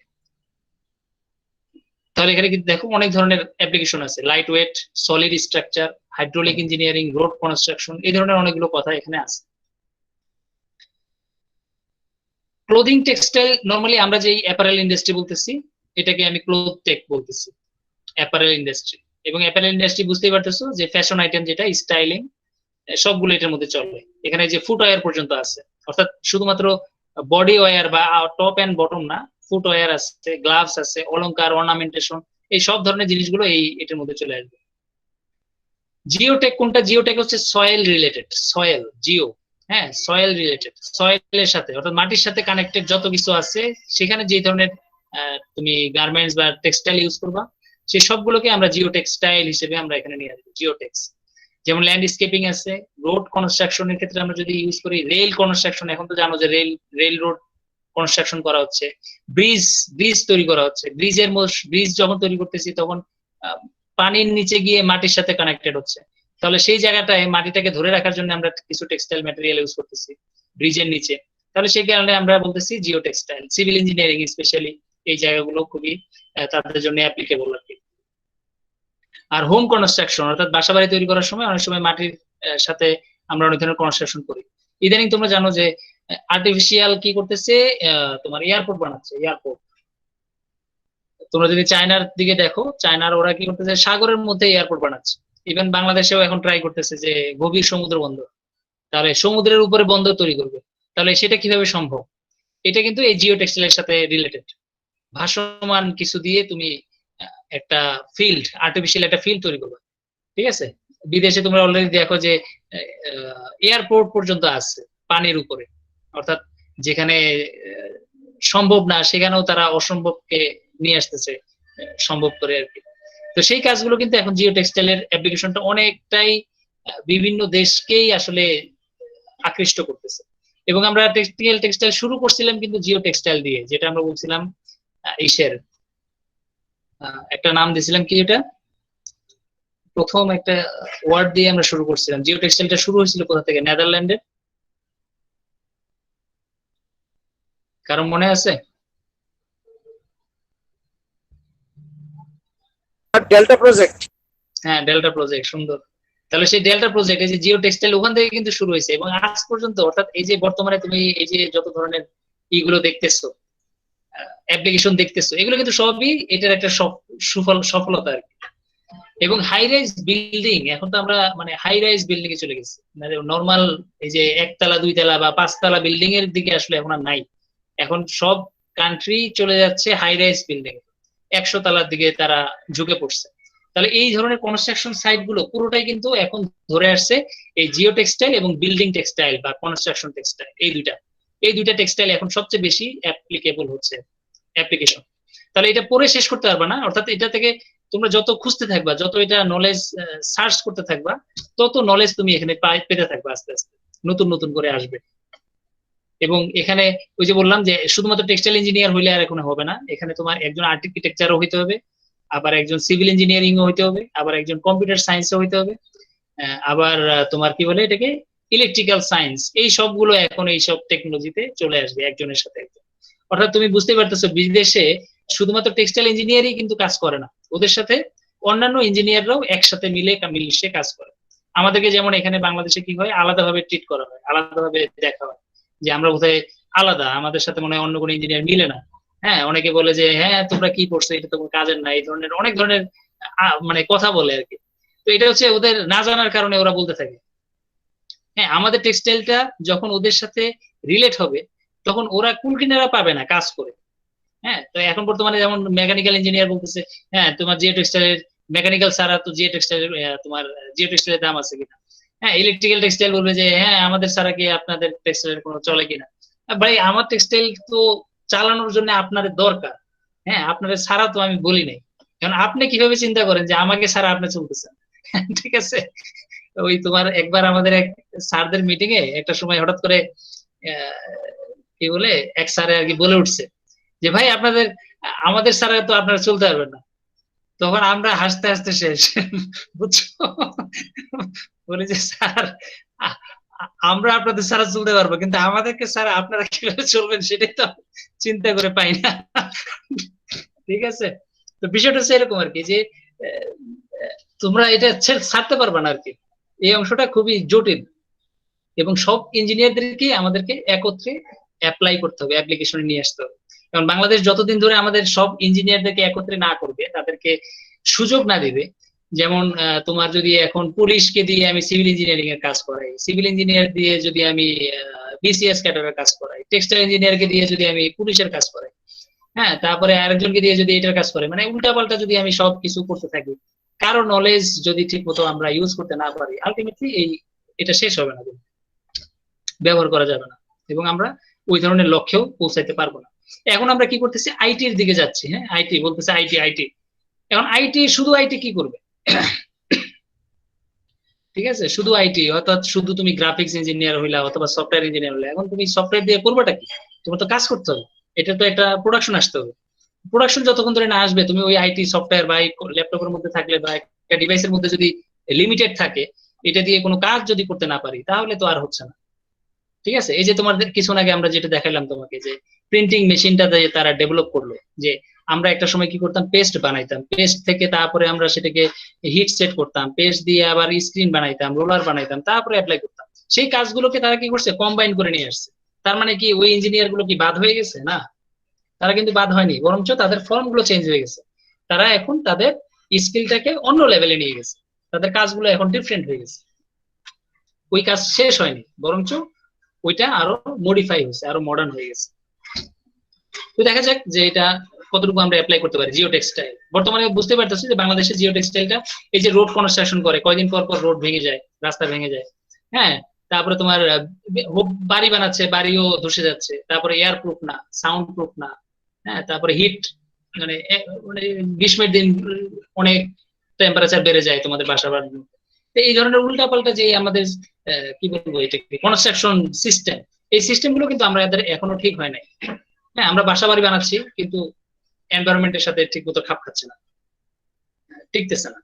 তাহলে এখানে কিন্তু দেখো অনেক ধরনের অ্যাপ্লিকেশন আছে, light weight, solid structure, hydraulic engineering, road construction, এই ধরনের অনেকগুলো কথা এখানে আছে। ক্লোদিং টেক্সটাইল, নরমালি আমরা যে অ্যাপারেল ইন্ডাস্ট্রি বলতেছি এটাকে আমি ক্লোথ টেক বলতেছি, অ্যাপারেল ইন্ডাস্ট্রি। এবং অ্যাপারেল ইন্ডাস্ট্রি বুঝতেই পারতেছো যে ফ্যাশন আইটেম যেটা, স্টাইলিং, সবগুলো এটার মধ্যে চলে। এখানে যে ফুটওয়্যার পর্যন্ত আছে, অর্থাৎ শুধুমাত্র বডি ওয়্যার বা টপ এন্ড বটম না, ফুটওয়্যার আছে, গ্লাভস আছে, অলংকার, অর্নামেন্টেশন, এই সব ধরনের জিনিসগুলো এই এটার মধ্যে চলে আসবে। জিওটেক কোনটা? জিওটেক হচ্ছে সয়েল রিলেটেড, সয়েল, জিও, হ্যাঁ, সয়েল রিলেটেড, সয়েলের সাথে অর্থাৎ মাটির সাথে কানেক্টেড যত কিছু আছে সেখানে যে ধরনের তুমি গার্মেন্টস বা টেক্সটাইল ইউজ করবা সেই সবগুলোকে আমরা জিও টেক্সটাইল হিসেবে আমরা এখানে নিয়ে আসবো, জিওটেক্স। যেমন ল্যান্ডস্কেপিং আছে, রোড কনস্ট্রাকশনের ক্ষেত্রে আমরা যদি ইউজ করি, রেল কনস্ট্রাকশন, এখন তো জানো যে রেল রোড কনস্ট্রাকশন করা হচ্ছে, ব্রিজ তৈরি করা হচ্ছে, ব্রিজ যখন তৈরি করতেছি তখন পানির নিচে গিয়ে মাটির সাথে কানেক্টেড হচ্ছে, তাহলে সেই জায়গাটায় মাটিটাকে ধরে রাখার জন্য আমরা কিছু টেক্সটাইল ম্যাটেরিয়াল ইউজ করতেছি ব্রিজের নিচে, তাহলে সেই কারণে আমরা বলতেছি geo textile. Civil engineering specially এই জায়গাগুলো খুবই তাদের জন্য অ্যাপ্লিকেবল আর কি। আর হোম কনস্ট্রাকশন, অর্থাৎ বাসাবাড়ি তৈরি করার সময় অনেক সময় মাটির সাথে আমরা অনেক ধরনের কনস্ট্রাকশন করি। ইদানিং তোমরা জানো যে আর্টিফিশিয়াল কি করতেছে, তোমার এয়ারপোর্ট বানাচ্ছে, এয়ারপোর্ট। তোমরা যদি চায়নার দিকে দেখো, চায়নার ওরা কি করতেছে, সাগরের মধ্যে এয়ারপোর্ট বানাচ্ছে। ইভেন বাংলাদেশেও এখন ট্রাই করতেছে যে গভীর সমুদ্র বন্দর, তাহলে সমুদ্রের উপরে বন্দর তৈরি করবে। তাহলে সেটা কিভাবে সম্ভব? এটা কিন্তু এই জিও টেক্সটাইলের সাথে রিলেটেড। ভাসমান কিছু দিয়ে তুমি একটা ফিল্ড, আর্টিফিশিয়াল একটা ফিল্ড তৈরি করবে, ঠিক আছে। বিদেশে তোমরা অলরেডি দেখো যে এয়ারপোর্ট পর্যন্ত আছে পানির উপরে, অর্থাৎ যেখানে সম্ভব না সেখানেও তারা অসম্ভবকে নিয়ে আসতেছে সম্ভব করে আর কি। তো সেই কাজগুলো কিন্তু এখন জিও টেক্সটাইলের অ্যাপ্লিকেশনটা অনেকটাই বিভিন্ন দেশকেই আসলে আকৃষ্ট করতেছে। এবং আমরা টেক্সটাইল শুরু করছিলাম কিন্তু জিও টেক্সটাইল দিয়ে, যেটা আমরা বলছিলাম ইসের একটা নাম দিয়েছিলাম কি, এটা প্রথম একটা ওয়ার্ড দিয়ে আমরা শুরু করছিলাম। জিও টেক্সটাইলটা শুরু হয়েছিল কোথা থেকে? নেদারল্যান্ডের, কারণ মনে আছে? Delta project. হ্যাঁ, ডেল্টা প্রজেক্ট, সুন্দর। তাহলে সেই ডেল্টা প্রজেক্ট, এই যে জিও টেক্সটাইল, ওখান থেকে কিন্তু শুরু হয়েছে এবং আজ পর্যন্ত, অর্থাৎ এই যে বর্তমানে তুমি এই যে যত ধরনের ইগুলো দেখতেছো, অ্যাপ্লিকেশন দেখতেছো, এগুলো কিন্তু সবই এটার একটা সফলতা আর কি। এবং হাই রাইজ বিল্ডিং, এখন তো আমরা মানে হাই রাইজ বিল্ডিং এ চলে গেছি, মানে নর্মাল এই যে একতলা দুইতলা বা পাঁচতলা বিল্ডিং এর দিকে আসলে এখন আর নাই। এখন সব কান্ট্রি চলে যাচ্ছে হাই রাইজ বিল্ডিং, 100 তলার দিকে তারা ঝুঁকে পড়ছে। তাহলে এই ধরনের কনস্ট্রাকশন সাইট গুলো পুরোটাই কিন্তু এখন ধরে আসছে এই জিও টেক্সটাইল এবং বিল্ডিং টেক্সটাইল বা কনস্ট্রাকশন টেক্সটাইল, এই দুইটা টেক্সটাইল এখন সবচেয়ে বেশি অ্যাপ্লিকেবল হচ্ছে অ্যাপ্লিকেশন। তাহলে এটা পড়ে শেষ করতে পারবে না, অর্থাৎ এটা থেকে তোমরা যত খুঁজতে থাকবা, যত এটা নলেজ সার্চ করতে থাকবা, তত নলেজ তুমি এখানে পেতে থাকবে, আস্তে আস্তে নতুন নতুন করে আসবে। এবং এখানে ওই যে বললাম যে শুধুমাত্র টেক্সটাইল ইঞ্জিনিয়ার হইলে আর এখন হবে না, এখানে তোমার একজন আর্কিটেকচারও হইতে হবে, আবার একজন সিভিল ইঞ্জিনিয়ারিং ও হইতে হবে, আবার একজন কম্পিউটার সায়েন্সও হইতে হবে, আবার তোমার কি বলে এটাকে ইলেকট্রিক্যাল সায়েন্স, এই সবগুলো এখন এই সব টেকনোলজিতে চলে আসবে একজনের সাথে একজন। অর্থাৎ তুমি বুঝতে পারতেছো বিদেশে শুধুমাত্র টেক্সটাইল ইঞ্জিনিয়ারই কিন্তু কাজ করে না, ওদের সাথে অন্যান্য ইঞ্জিনিয়াররাও একসাথে মিলেমিশে কাজ করে। আমাদেরকে যেমন এখানে বাংলাদেশে কি হয়, আলাদাভাবে ট্রিট করা হয়, আলাদাভাবে দেখা হয় যে আমরা বোধহয় আলাদা, আমাদের সাথে মনে হয় অন্য কোনো ইঞ্জিনিয়ার মিলে না। হ্যাঁ, অনেকে বলে যে হ্যাঁ তোমরা কি পড়ছো, এটা তোমার কাজের না, এই ধরনের অনেক ধরনের মানে কথা বলে আর কি। তো এটা হচ্ছে ওদের না জানার কারণে ওরা বলতে থাকে। হ্যাঁ, আমাদের টেক্সটাইলটা যখন ওদের সাথে রিলেট হবে, তখন ওরা কুল কিনারা পাবে না কাজ করে। হ্যাঁ, তো এখন বর্তমানে যেমন মেকানিক্যাল ইঞ্জিনিয়ার বলতেছে হ্যাঁ তোমার জিও টেক্সটাইলের মেকানিক্যাল ছাড়া তো জিও টেক্সটাইলের তোমার জিও টেক্সটাইলের দাম আছে কিনা। হ্যাঁ, ইলেকট্রিক্যাল টেক্সটাইল বলবে যে হ্যাঁ আমাদের ছাড়া কি আপনাদের টেক্সটাইলের কোনো চলে কিনা। ভাই আমার টেক্সটাইল তো চালানোর জন্য আপনাদের দরকার। হ্যাঁ, আপনাদের ছাড়া তো আমি বলি নাই। কারণ আপনি কিভাবে চিন্তা করেন যে আমাকে ছাড়া আপনি চলতেছেন? ঠিক আছে। ওই তোমার একবার আমাদের এক স্যারদের মিটিং এ একটা সময় হঠাৎ করে কি বলে এক স্যারে আর কি বলে উঠছে যে ভাই আপনাদের আমাদের ছাড়া তো আপনারা চলতে পারবেন না। তখন আমরা হাসতে হাসতে শেষ। বুঝছো? বলি যে স্যার আমরা আপনাদের ছাড়া চলতে পারবো, কিন্তু আমাদেরকে ছাড়া আপনারা কিভাবে চলবেন সেটাই তো চিন্তা করে পাই না। ঠিক আছে। তো বিষয়টা হচ্ছে এরকম আর কি যে তোমরা এটা ছাড়তে পারবে না আর কি। এই অংশটা খুবই জটিল এবং সব ইঞ্জিনিয়ারদেরকে আমাদেরকে একত্রে অ্যাপ্লাই করতে হবে, অ্যাপ্লিকেশনে নিয়ে আসতে হবে। কারণ বাংলাদেশ যতদিন ধরে আমাদের সব ইঞ্জিনিয়ারদেরকে একত্রে না করবে, তাদেরকে সুযোগ না দিবে, যেমন তোমার যদি এখন পুলিশকে দিয়ে আমি সিভিল ইঞ্জিনিয়ারিং এর কাজ করাই, সিভিল ইঞ্জিনিয়ার দিয়ে যদি আমি বিসিএস ক্যাডারের কাজ করাই, টেক্সটাইল ইঞ্জিনিয়ারকে দিয়ে যদি আমি পুলিশের কাজ করাই, হ্যাঁ তারপরে আরেকজনকে দিয়ে যদি এটার কাজ করে, মানে উল্টাপাল্টা যদি আমি সব কিছু করতে থাকি, কারো নলেজ যদি ঠিক মতো আমরা ইউজ করতে না পারি, আলটিমেটলি এটা শেষ হবে না, ব্যবহার করা যাবে না এবং আমরা ওই ধরনের লক্ষ্যেও পৌঁছাইতে পারবো না। এখন আমরা কি করতেছি, আইটির দিকে যাচ্ছি। হ্যাঁ, আইটি বলতেছে আইটি। এখন আইটি শুধু আইটি কি করবে? ঠিক আছে, শুধু আইটি অর্থাৎ শুধু তুমি গ্রাফিক্স ইঞ্জিনিয়ার হইলা অথবা সফটওয়্যার ইঞ্জিনিয়ার হইলা, এখন তুমি সফটওয়্যার দিয়ে করবোটা কি? তোমার তো কাজ করতে হবে, এটা তো একটা প্রোডাকশন আসতে হবে। প্রোডাকশন যতক্ষণ ধরে না আসবে, তুমি ওই আইটি সফটওয়্যার বা ল্যাপটপের মধ্যে থাকলে বা একটা ডিভাইসের মধ্যে যদি লিমিটেড থাকে, এটা দিয়ে কোনো কাজ যদি করতে না পারি, তাহলে তো আর হচ্ছে না। ঠিক আছে। এই যে তোমাদের কিছুক্ষণ আগে আমরা যেটা দেখালাম তোমাকে, যে প্রিন্টিং মেশিনটা তারা ডেভেলপ করলো, যে আমরা একটা সময় কি করতাম, পেস্ট বানাইতাম, পেস্ট থেকে তারপরে আমরা সেটাকে হিট সেট করতাম, পেস্ট দিয়ে আবার স্ক্রিন বানাইতাম, রোলার বানাইতাম, তারপরে অ্যাপ্লাই করতাম। সেই কাজগুলোকে তারা কি করছে, কম্বাইন করে নিয়ে আসছে। তার মানে কি ওই ইঞ্জিনিয়ার গুলো কি বাদ হয়ে গেছে? না, তারা কিন্তু বাদ হয়নি, বরঞ্চ তাদের ফর্ম গুলো চেঞ্জ হয়ে গেছে। তারা এখন তাদের স্কিলটাকে অন্য লেভেলে নিয়ে গেছে, তাদের কাজগুলো এখন ডিফারেন্ট হয়ে গেছে। ওই কাজ শেষ হয়নি, বরঞ্চ ওইটা আরো মডিফাই হয়েছে, আরো মডার্ন হয়ে গেছে। তো দেখা যাক যে এটা কতটুকু আমরা অ্যাপ্লাই করতে পারি। জিও টেক্সটাইল বর্তমানে বুঝতে পারতেছি যে বাংলাদেশের জিও টেক্সটাইলটা, এই যে রোড কনস্ট্রাকশন করে, কয়দিন পর পর রোড ভেঙে যায়, রাস্তা ভেঙে যায়। হ্যাঁ, তারপরে তোমার বাড়ি বানাচ্ছে, বাড়িও ধসে যাচ্ছে, তারপরে এয়ার প্রুফ না, সাউন্ড প্রুফ না। হ্যাঁ, তারপরে হিট, মানে গ্রীষ্মের দিন অনেক টেম্পারেচার বেড়ে যায় তোমাদের বাসা বাড়ির মধ্যে। এই ধরনের উল্টাপাল্টা যে আমাদের কি বলবো, এটা কনস্ট্রাকশন সিস্টেম, এই সিস্টেম গুলো কিন্তু আমরা এখনো ঠিক হয় নাই। হ্যাঁ, আমরা বাসা বাড়ি বানাচ্ছি কিন্তু এনভায়রনমেন্টের সাথে ঠিক মতো খাপ খাচ্ছে না, টিকতেছে না।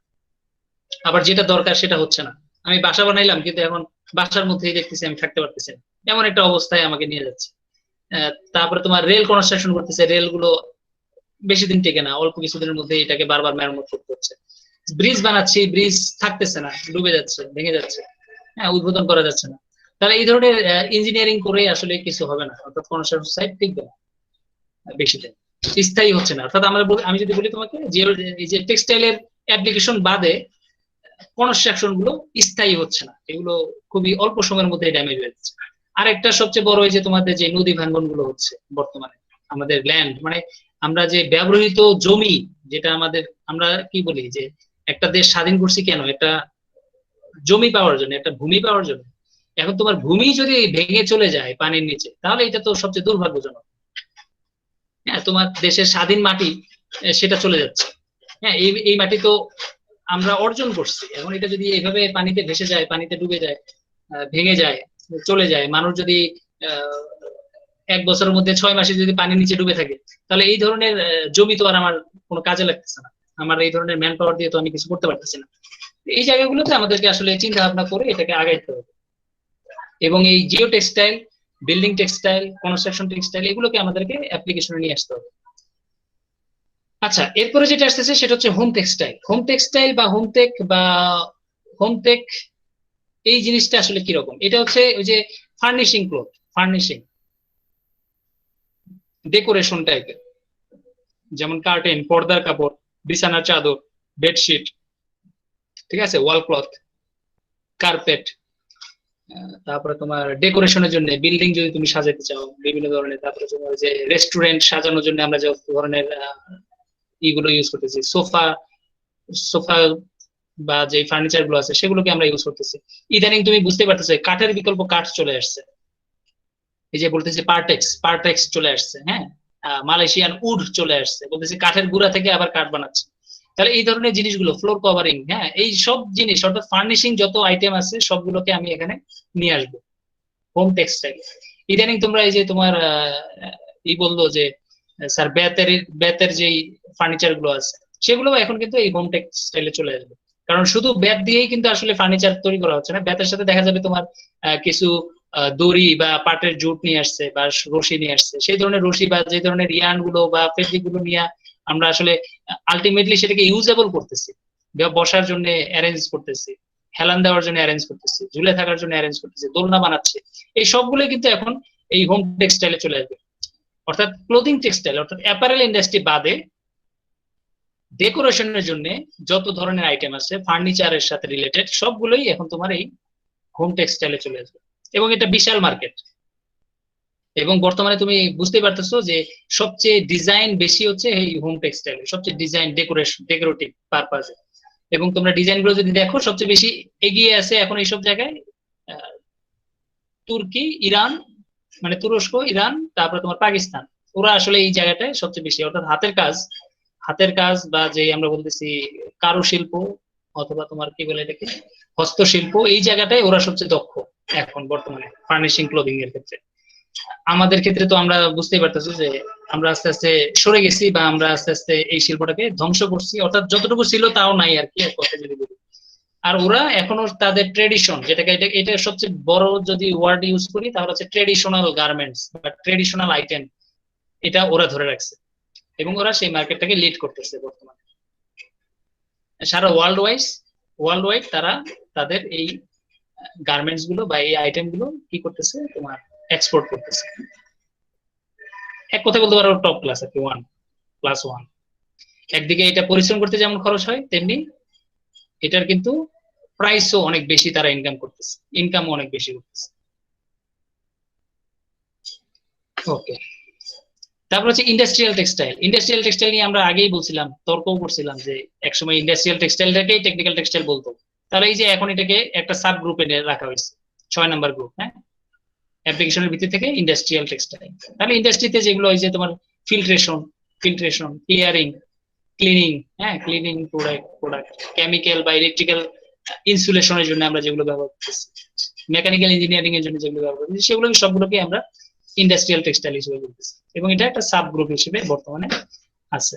আবার যেটা দরকার সেটা হচ্ছে না। আমি বাসা বানাইলাম কিন্তু এখন বাসার মধ্যেই দেখতেছি আমি থাকতে পারতেছি না, এমন একটা অবস্থায় আমাকে নিয়ে যাচ্ছে। তারপরে তোমার রেল কনস্ট্রাকশন করতেছে, রেল গুলো বেশি দিন টেকে না, অল্প কিছুদিনের মধ্যে এটাকে বারবার মেরামত করতে হচ্ছে। ব্রিজ বানাচ্ছি, ব্রিজ থাকতেছে না, ডুবে যাচ্ছে, ভেঙে যাচ্ছে। হ্যাঁ, উদ্বোধন করা যাচ্ছে না। তাহলে এই ধরনের ইঞ্জিনিয়ারিং করে আসলে কিছু হবে না, অর্থাৎ কনস্ট্রাকশন সাইট টিকবে না বেশি দিন, স্থায়ী হচ্ছে না। অর্থাৎ আমি যদি বলি তোমাকে যে এই যে টেক্সটাইলের অ্যাপ্লিকেশন বাদে কনস্ট্রাকশন গুলো স্থায়ী হচ্ছে না, এগুলো খুবই অল্প সময়ের মধ্যে ড্যামেজ হয়ে যাচ্ছে। আর একটা সবচেয়ে বড় এই যে তোমাদের যে নদী ভাঙ্গন গুলো হচ্ছে বর্তমানে, আমাদের ল্যান্ড, মানে আমরা যে ব্যবহৃত জমি, যেটা আমাদের, আমরা কি বলি যে একটা দেশ স্বাধীন করছি কেন, একটা জমি পাওয়ার জন্য, একটা ভূমি পাওয়ার জন্য। এখন তোমার ভূমি যদি ভেঙে চলে যায় পানির নিচে, তাহলে এটা তো সবচেয়ে দুর্ভাগ্যজনক। হ্যাঁ, তোমার দেশের স্বাধীন মাটি সেটা চলে যাচ্ছে। হ্যাঁ, এই মাটি তো আমরা অর্জন করছি, এখন এটা যদি এইভাবে পানিতে ভেসে যায়, পানিতে ডুবে যায়, ভেঙে যায়, চলে যায়, মানুষ যদি 1 বছরের মধ্যে 6 মাসে যদি পানির নিচে ডুবে থাকে, তাহলে এই ধরনের জমি তো আর আমার কোনো কাজে লাগতেছে না, আমার এই ধরনের ম্যান পাওয়ার দিয়ে তো আমি কিছু করতে পারতেছি না। এই জায়গাগুলোতে আমাদেরকে আসলে চিন্তা ভাবনা করে এটাকে আগাইতে হবে এবং এই geo textile, building textile, construction textile, এগুলোকে আমাদেরকে অ্যাপ্লিকেশনে নিয়ে আসতে হবে। আচ্ছা, এরপরে যেটা আসতেছে সেটা হচ্ছে হোম টেক্সটাইল। হোম টেক্সটাইল বা হোমটেক এই জিনিসটা আসলে কিরকম? এটা হচ্ছে ওই যে ফার্নিশিং ক্লথ, ফার্নিশিং ডেকোরেশন টাইপের, যেমন কার্টেন, পর্দার কাপড়, বিছানার চাদর, বেডশিট, ঠিক আছে, ওয়াল ক্লথ, কার্পেট, তারপরে তোমার ডেকোরেশনের জন্য বিল্ডিং যদি তুমি সাজাতে চাও বিভিন্ন ধরনের, তারপরে তোমার যে রেস্টুরেন্ট সাজানোর জন্য আমরা যে ধরনের ইগুলো ইউজ করতেছি, সোফা সোফা বা যে ফার্নিচার গুলো আছে সেগুলোকে আমরা ইউজ করতেছি। ইদানিং তুমি বুঝতে পারতেছো কাঠের বিকল্প কাঠ চলে আসছে, এই যে বলতেছি পার্টেক্স পার্টেক্স চলে আসছে, হ্যাঁ, মালয়েশিয়ান উড চলে আসছে, বলতেছি কাঠের গুঁড়া থেকে আবার কাঠ বানাচ্ছে। তাহলে এই ধরনের জিনিসগুলো, ফ্লোর কভারিং, হ্যাঁ, এই সব জিনিস অর্থাৎ ফার্নিশিং যত আইটেম আছে সবগুলোকে আমি এখানে নিয়ে আসবো হোম টেক্সটাইল। ইদানিং তোমরা এই যে তোমার ই বললো যে স্যার বেতের বেতের যেই ফার্নিচার গুলো আছে সেগুলো এখন কিন্তু এই হোম টেক্সটাইলে চলে আসবে। কারণ শুধু বেত দিয়েই কিন্তু আসলে ফার্নিচার তৈরি করা হচ্ছে না, বেতের সাথে দেখা যাবে তোমার কিছু দড়ি বা পাটের জুট নিয়ে আসছে বা রশি নিয়ে আসছে, সেই ধরনের রশি বা যে ধরনের ইয়ার্ন গুলো বা ফেব্রিক গুলো নিয়ে আমরা আসলে আলটিমেটলি সেটাকে ইউজেবল করতেছি, বসার জন্য অ্যারেঞ্জ করতেছি, হেলান দেওয়ার জন্য অ্যারেঞ্জ করতেছি, ঝুলে থাকার জন্য অ্যারেঞ্জ করতেছি, দোলনা বানাচ্ছে। এই সবগুলো কিন্তু এখন এই হোম টেক্সটাইলে চলে আসবে। অর্থাৎ ক্লোদিং টেক্সটাইল অর্থাৎ অ্যাপারেল ইন্ডাস্ট্রি বাদে ডেকোরেশনের জন্য যত ধরনের আইটেম আছে ফার্নিচারের সাথে রিলেটেড সবগুলোই এখন তোমার এই হোম টেক্সটাইলে চলে আসবে, এবং এটা বিশাল মার্কেট। এবং বর্তমানে তুমি বুঝতে পারতেছো যে সবচেয়ে ডিজাইন বেশি হচ্ছে এই হোম টেক্সটাইলে, সবচেয়ে ডিজাইন ডেকোরেটিভ পারপাজে। এবং তোমরা ডিজাইন গুলো যদি দেখো সবচেয়ে বেশি এগিয়ে আছে এখন এইসব জায়গায় তুর্কি, ইরান, মানে তুরস্ক, ইরান, তারপরে তোমার পাকিস্তান, ওরা আসলে এই জায়গাটায় সবচেয়ে বেশি, অর্থাৎ হাতের কাজ বা যে আমরা বলতেছি কারুশিল্প অথবা তোমার কি বলে এটাকে হস্তশিল্প, এই জায়গাটায় ওরা সবচেয়ে দক্ষ এখন বর্তমানে ফার্নিশিং ক্লোদিং এর ক্ষেত্রে। আমাদের ক্ষেত্রে তো আমরা বুঝতেই পারতেছি যে আমরা আস্তে আস্তে সরে গেছি বা আমরা আস্তে আস্তে এই শিল্পটাকে ধ্বংস করছি, অর্থাৎ যতটুকু ছিল তাও নাই আর কি, এক কথা যদি বলি। আর ওরা এখনো তাদের ট্রেডিশন, যেটাকে এটা সবচেয়ে বড় যদি ওয়ার্ড ইউজ করি তাহলে হচ্ছে ট্রেডিশনাল গার্মেন্টস বা ট্রেডিশনাল আইটেম, এটা ওরা ধরে রাখছে এবং ওরা সেই মার্কেটটাকে লিড করতেছে বর্তমানে সারা ওয়ার্ল্ড ওয়াইড তারা তাদের এই গার্মেন্টস গুলো বা এই আইটেম গুলো কি করতেছে তোমার এক্সপোর্ট করতেছে। এক কথা বলতে পারো টপ ক্লাস আর কি, 1+1। একদিকে এটা পরিশ্রম করতে যেমন খরচ হয় তেমনি এটার কিন্তু প্রাইসও অনেক বেশি, তারা ইনকামও অনেক বেশি করতেছে। ওকে, তারপর হচ্ছে ইন্ডাস্ট্রিয়াল টেক্সটাইল নিয়ে আমরা আগেই বলছিলাম, তর্কও করছিলাম যে একসময় ইন্ডাস্ট্রিয়াল টেক্সটাইলটাকেই টেকনিক্যাল টেক্সটাইল বলতো। তাহলে এই যে এখন এটাকে একটা সাব গ্রুপে রাখা হয়েছে, 6 নাম্বার গ্রুপ, হ্যাঁ, অ্যাপ্লিকেশনের ভিত্তি থেকে ইন্ডাস্ট্রিয়াল টেক্সটাইল। তাহলে ইন্ডাস্ট্রিতে যেগুলো হয় যে তোমার ফিল্ট্রেশন, ক্লিনিং, হ্যাঁ, ক্লিনিং প্রোডাক্ট, কেমিক্যাল বা ইলেকট্রিক্যাল ইনসুলেশনের জন্য আমরা যেগুলো ব্যবহার করতেছি, মেকানিক্যাল ইঞ্জিনিয়ারিং এর জন্য যেগুলো ব্যবহার করতেছি, সেগুলো সবগুলোকে আমরা ইন্ডাস্ট্রিয়াল টেক্সটাইল হিসেবে বলতেছি, এবং এটা একটা সাব গ্রুপ হিসেবে বর্তমানে আছে।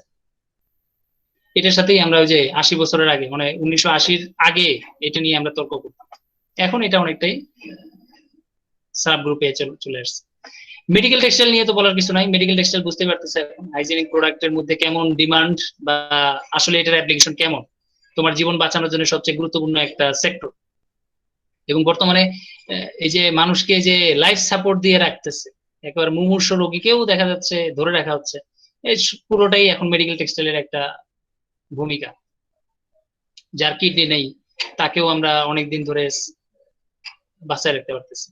এটার সাথেই আমরা ওই যে 80 বছরের আগে, মানে 1980-র আগে এটা নিয়ে আমরা তর্ক করতাম, এখন এটা অনেকটাই সাব গ্রুপে চলে আসছে। মেডিকেল টেক্সটাইল নিয়ে তো বলার কিছু নাই, মেডিকেল টেক্সটাইল বুঝতে পারতেছে এখন হাইজেনিক প্রোডাক্টের মধ্যে কেমন ডিমান্ড বা আসলে এটার অ্যাপ্লিকেশন কেমন, তোমার জীবন বাঁচানোর জন্য সবচেয়ে গুরুত্বপূর্ণ একটা সেক্টর। এবং বর্তমানে এই যে মানুষকে যে লাইফ সাপোর্ট দিয়ে রাখতেছে, একবার মুমূর্ষ রোগীকেও দেখা যাচ্ছে ধরে রাখা হচ্ছে, এই পুরোটাই এখন মেডিকেল টেক্সটাইলের একটা ভূমিকা। যার কিডনি নেই তাকেও আমরা অনেকদিন ধরে বাঁচায় রাখতে পারতেছি,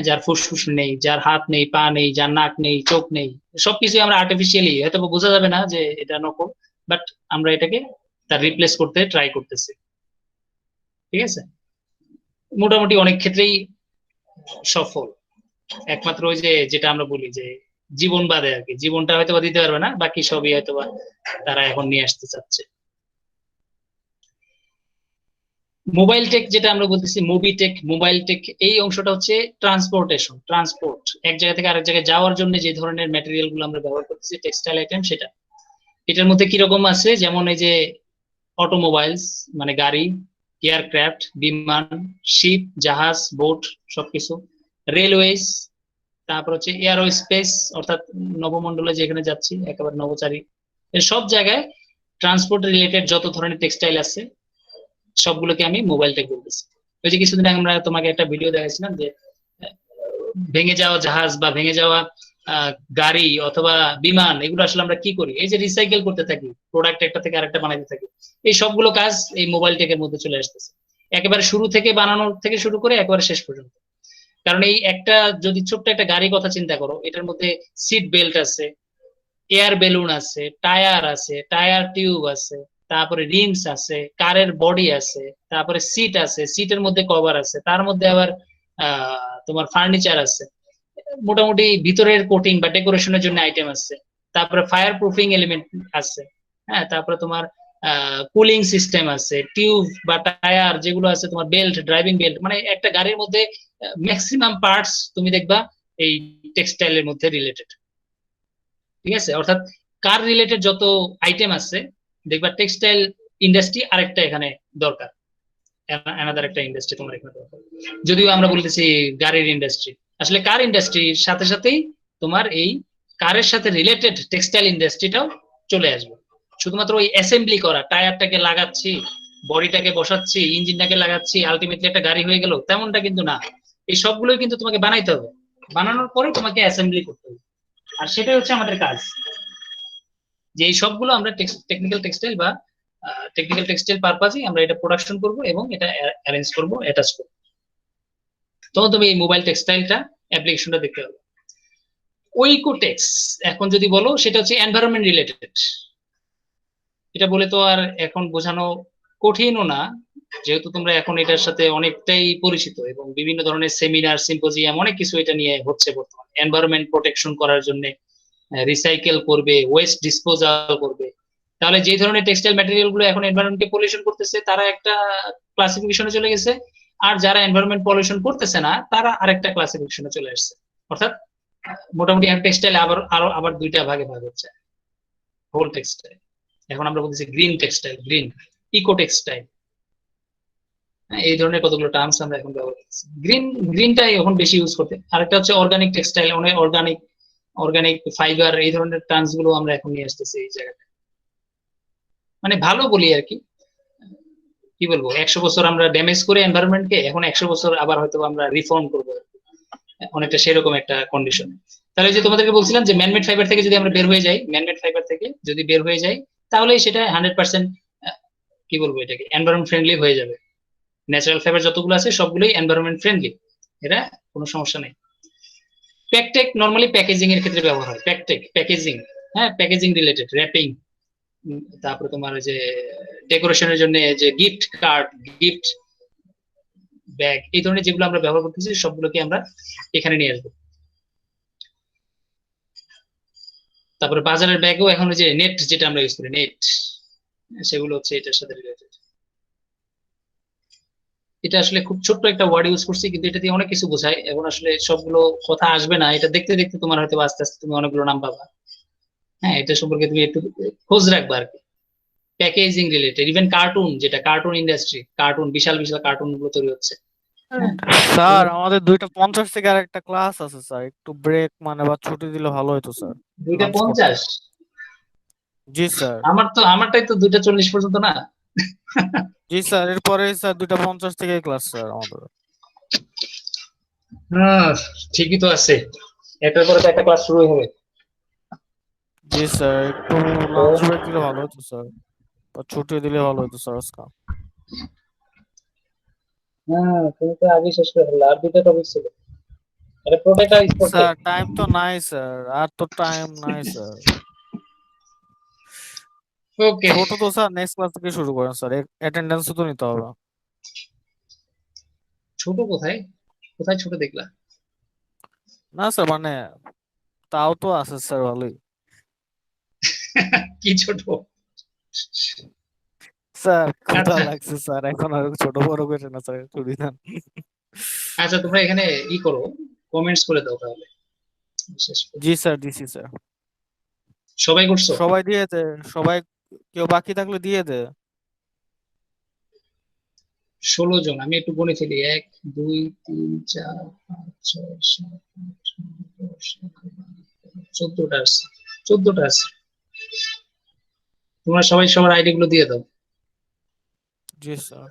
যার ফুসফুস নেই, যার হাত নেই, পা নেই, যার নাক নেই, চোখ নেই, সবকিছু আমরা আর্টিফিশিয়ালি, হয়তো বোঝা যাবে না যে এটা নকল, বাট আমরা এটাকে তার রিপ্লেস করতে ট্রাই করতেছি। ঠিক আছে, মোটামুটি অনেক ক্ষেত্রেই সফল, একমাত্র ওই যে যেটা আমরা বলি যে জীবন বাদে আর কি, জীবনটা হয়তো বা দিতে পারবে না, বাকি সবই হয়তো বা তারা এখন নিয়ে আসতে চাচ্ছে। মোবাইল টেক যেটা আমরা বলতেছি, মোবাইল টেক এই অংশটা হচ্ছে ট্রান্সপোর্ট, এক জায়গা থেকে আরেক জায়গায় যাওয়ার জন্য যে ধরনের ম্যাটেরিয়াল গুলো আমরা ব্যবহার করতেছি, টেক্সটাইল আইটেম, সেটা এটার মধ্যে কিরকম আছে, যেমন এই যে অটোমোবাইলস মানে গাড়ি, এয়ারক্রাফট বিমান, শিপ জাহাজ, বোট সবকিছু, রেলওয়েজ, তারপর হচ্ছে এয়ারোস্পেস অর্থাৎ নবমণ্ডলে যেখানে যাচ্ছি একেবারে নভোচারী, সব জায়গায় ট্রান্সপোর্ট রিলেটেড যত ধরনের টেক্সটাইল আছে সবগুলোকে আমি মোবাইল টেক বলতেছি। ওই যে কিছুদিন আগে আমরা তোমাকে একটা ভিডিও দেখাইছিলাম যে ভেঙে যাওয়া জাহাজ বা ভেঙে যাওয়া গাড়ি অথবা বিমান, এগুলো আসলে আমরা কি করি, এই যে রিসাইকেল করতে থাকি, প্রোডাক্ট একটা থেকে আরেকটা বানাইতে থাকি, এই সবগুলো কাজ এই মোবাইল টেকের মধ্যে চলে আসতেছে। একেবারে শুরু থেকে বানানোর থেকে শুরু করে একেবারে শেষ পর্যন্ত। কারণ এই একটা যদি ছোট্ট একটা গাড়ির কথা চিন্তা করো, এটার মধ্যে সিট বেল্ট আছে, এয়ার বেলুন আছে, টায়ার টিউব আছে, তারপরে রিমস আছে, কারের বডি আছে, তারপরে সিট আছে, সিটের মধ্যে কভার আছে, তার মধ্যে আবার তোমার ফার্নিচার আছে, মোটামুটি ভিতরের কোটিং বা ডেকোরেশনের জন্য আইটেম আছে, তারপরে ফায়ার প্রুফিং এলিমেন্ট আছে, হ্যাঁ, তারপরে তোমার কুলিং সিস্টেম আছে, টিউব বা টায়ার যেগুলো আছে, তোমার বেল্ট, ড্রাইভিং বেল্ট, মানে একটা গাড়ির মধ্যে ম্যাক্সিমাম পার্টস তুমি দেখবা এই টেক্সটাইলের মধ্যে রিলেটেড। ঠিক আছে, অর্থাৎ কার রিলেটেড যত আইটেম আছে দেখবা টেক্সটাইল ইন্ডাস্ট্রি আরেকটা এখানে দরকার, অ্যানাদার একটা ইন্ডাস্ট্রি তোমার এখানে দরকার। যদিও আমরা বলতেছি গাড়ির ইন্ডাস্ট্রি, আসলে কার ইন্ডাস্ট্রির সাথে সাথেই তোমার এই কারের সাথে রিলেটেড টেক্সটাইল ইন্ডাস্ট্রিটাও চলে আসবে। শুধুমাত্র ওই অ্যাসেম্বলি করা, টায়ারটাকে লাগাচ্ছি, বডিটাকে বসাচ্ছি, ইঞ্জিনটাকে লাগাচ্ছি, আলটিমেটলি একটা গাড়ি হয়ে গেল, তেমনটা কিন্তু না। এই সবগুলোই কিন্তু তোমাকে বানাইতে হবে, বানানোর পরে তোমাকে অ্যাসেম্বলি করতে হবে। আর সেটাই হচ্ছে আমাদের কাজ, যে এই সবগুলো আমরা টেকনিক্যাল টেক্সটাইল পারপাজে আমরা এটা প্রোডাকশন করব এবং এটা অ্যারেঞ্জ করব, অ্যাটাচ করব। তখন তুমি এই মোবাইল টেক্সটাইলটা অ্যাপ্লিকেশনটা দেখতে পাবে। ওইকোটেক্স এখন যদি বলো, সেটা হচ্ছে এনভায়রনমেন্ট রিলেটেড। এটা বলে তো আর এখন বোঝানো কঠিনও না, যেহেতু তোমরা এখন এটার সাথে অনেকটাই পরিচিত এবং বিভিন্ন ধরনের সেমিনার, সিম্পোজিয়াম, অনেক কিছু এটা নিয়ে হচ্ছে বর্তমানে। এনভায়রনমেন্ট প্রোটেকশন করার জন্য রিসাইকেল করবে, ওয়েস্ট ডিসপোজাল করবে। তাহলে যে ধরনের টেক্সটাইল ম্যাটেরিয়াল গুলো এখন এনভায়রনমেন্টকে পলিউশন করতেছে তারা একটা ক্লাসিফিকেশনে চলে গেছে, আর যারা এনভায়রনমেন্ট পলিউশন করতেছে না তারা আরেকটা ক্লাসিফিকেশনে চলে আসছে। অর্থাৎ মোটামুটি টেক্সটাইল আবার দুইটা ভাগে ভাগ হচ্ছে, হোল টেক্সটাইল। এখন আমরা বলতেছি green textile, green eco textile, এই ধরনের কতগুলো টার্মস আমরা এখন ব্যবহার করছি। গ্রিনটাই এখন বেশি ইউজ করতে। আরেকটা হচ্ছে অর্গানিক টেক্সটাইল, অনেক অর্গানিক ফাইবার, এই ধরনের টার্মস গুলো আমরা এখন নিয়ে আসতেছি এই জায়গাটা। মানে ভালো বলি আর কি, কি বলবো, 100 বছর আমরা ড্যামেজ করে এনভায়রনমেন্টকে, এখন 100 বছর আবার হয়তো আমরা রিফর্ম করবো, অনেকটা সেরকম একটা কন্ডিশন। তাহলে যে তোমাদেরকে বলছিলাম যে ম্যানমেড ফাইবার থেকে যদি আমরা বের হয়ে যাই, তাহলে সেটা 100% কি বলবো, এটাকে এনভায়রনমেন্ট ফ্রেন্ডলি হয়ে যাবে। ন্যাচারাল ফাইবার যতগুলো আছে সবগুলোই এনভায়রনমেন্ট ফ্রেন্ডলি, এটা কোনো সমস্যা নেই। প্যাকটেক নরমালি প্যাকেজিং এর ক্ষেত্রে ব্যবহার হয়, প্যাকেজিং, হ্যাঁ, প্যাকেজিং রিলেটেড, র্যাপিং, তারপরে তোমার যে ডেকোরেশনের জন্য যে গিফট কার্ড, গিফট ব্যাগ, এই ধরনের যেগুলো আমরা ব্যবহার করতেছি সবগুলোকে আমরা এখানে নিয়ে আসবো। তারপরে বাজারের ব্যাগও এখন যে নেট, যেটা আমরা ইউজ করি নেট, সেগুলো হচ্ছে এটার সাথে রিলেটেড। এটা আসলে খুব ছোট্ট একটা ওয়ার্ড ইউজ করছি, কিন্তু এটা দিয়ে অনেক কিছু বোঝায়। এখন আসলে সবগুলো কথা আসবে না, এটা দেখতে দেখতে তোমার হয়তো আস্তে আস্তে তুমি অনেকগুলো নাম পাবা। হ্যাঁ, এটা সম্পর্কে তুমি একটু খোঁজ রাখবা আর কি। প্যাকেজিং রিলেটেড, ইভেন কার্টুন, যেটা কার্টুন ইন্ডাস্ট্রি, কার্টুন, বিশাল বিশাল কার্টুন গুলো তৈরি হচ্ছে। হ্যাঁ, স্যার আমাদের 2:50 থেকে আর একটা ক্লাস আছে স্যার, একটু ব্রেক মানে বা ছুটি দিলে ভালো হতো স্যার, লাঞ্চ করতে। 2:50? জি স্যার। আমারটাই তো 2:40 পর্যন্ত না। জি স্যার, এরপরে স্যার 2:50 থেকে ক্লাস স্যার আমাদের। হ্যাঁ, ঠিকই তো আছে, একটার পরে তো একটা ক্লাস শুরু হবে। জি স্যার, একটু লাঞ্চ ব্রেক দিলে ভালো হতো স্যার, বা ছুটি দিলে ভালো হতো স্যার আজকে। হ্যাঁ, তুমি তো আগে শেষ করে ফেললে, আর দুটো টপিক ছিল, এটা প্রোডাক্ট আর স্পোর্টস। স্যার টাইম তো নাই স্যার, আর তো টাইম নাই স্যার। ওকে, ছোট তো স্যার নেক্সট ক্লাস থেকে শুরু করেন স্যার, অ্যাটেন্ডেন্স তো নিতে হবে। ছোট কোথায়, কোথায় ছোট দেখলা? না স্যার মানে তাও তো আছে স্যার ভালোই। কি ছোট? স্যার ক্ষুধা আচ্ছা লাগছে স্যার, এখন আর ছোট বড় করে না স্যার, ছুটি দেন। আচ্ছা, তোমরা এখানে ই করো, কমেন্টস করে দাও তাহলে শেষ করি। জি স্যার, দিছি স্যার। সবাই করছো? সবাই দিয়ে দে, সবাই, কেউ বাকি থাকলে দিয়ে দে। 16 জন, আমি একটু গুনে ফেলি, 1 2 3 4 5 6 7 8 9 10 11 12 13 14টা আছে, 14টা আছে। তোমরা সবাই সবার আইডি গুলো দিয়ে দাও। জি স্যার।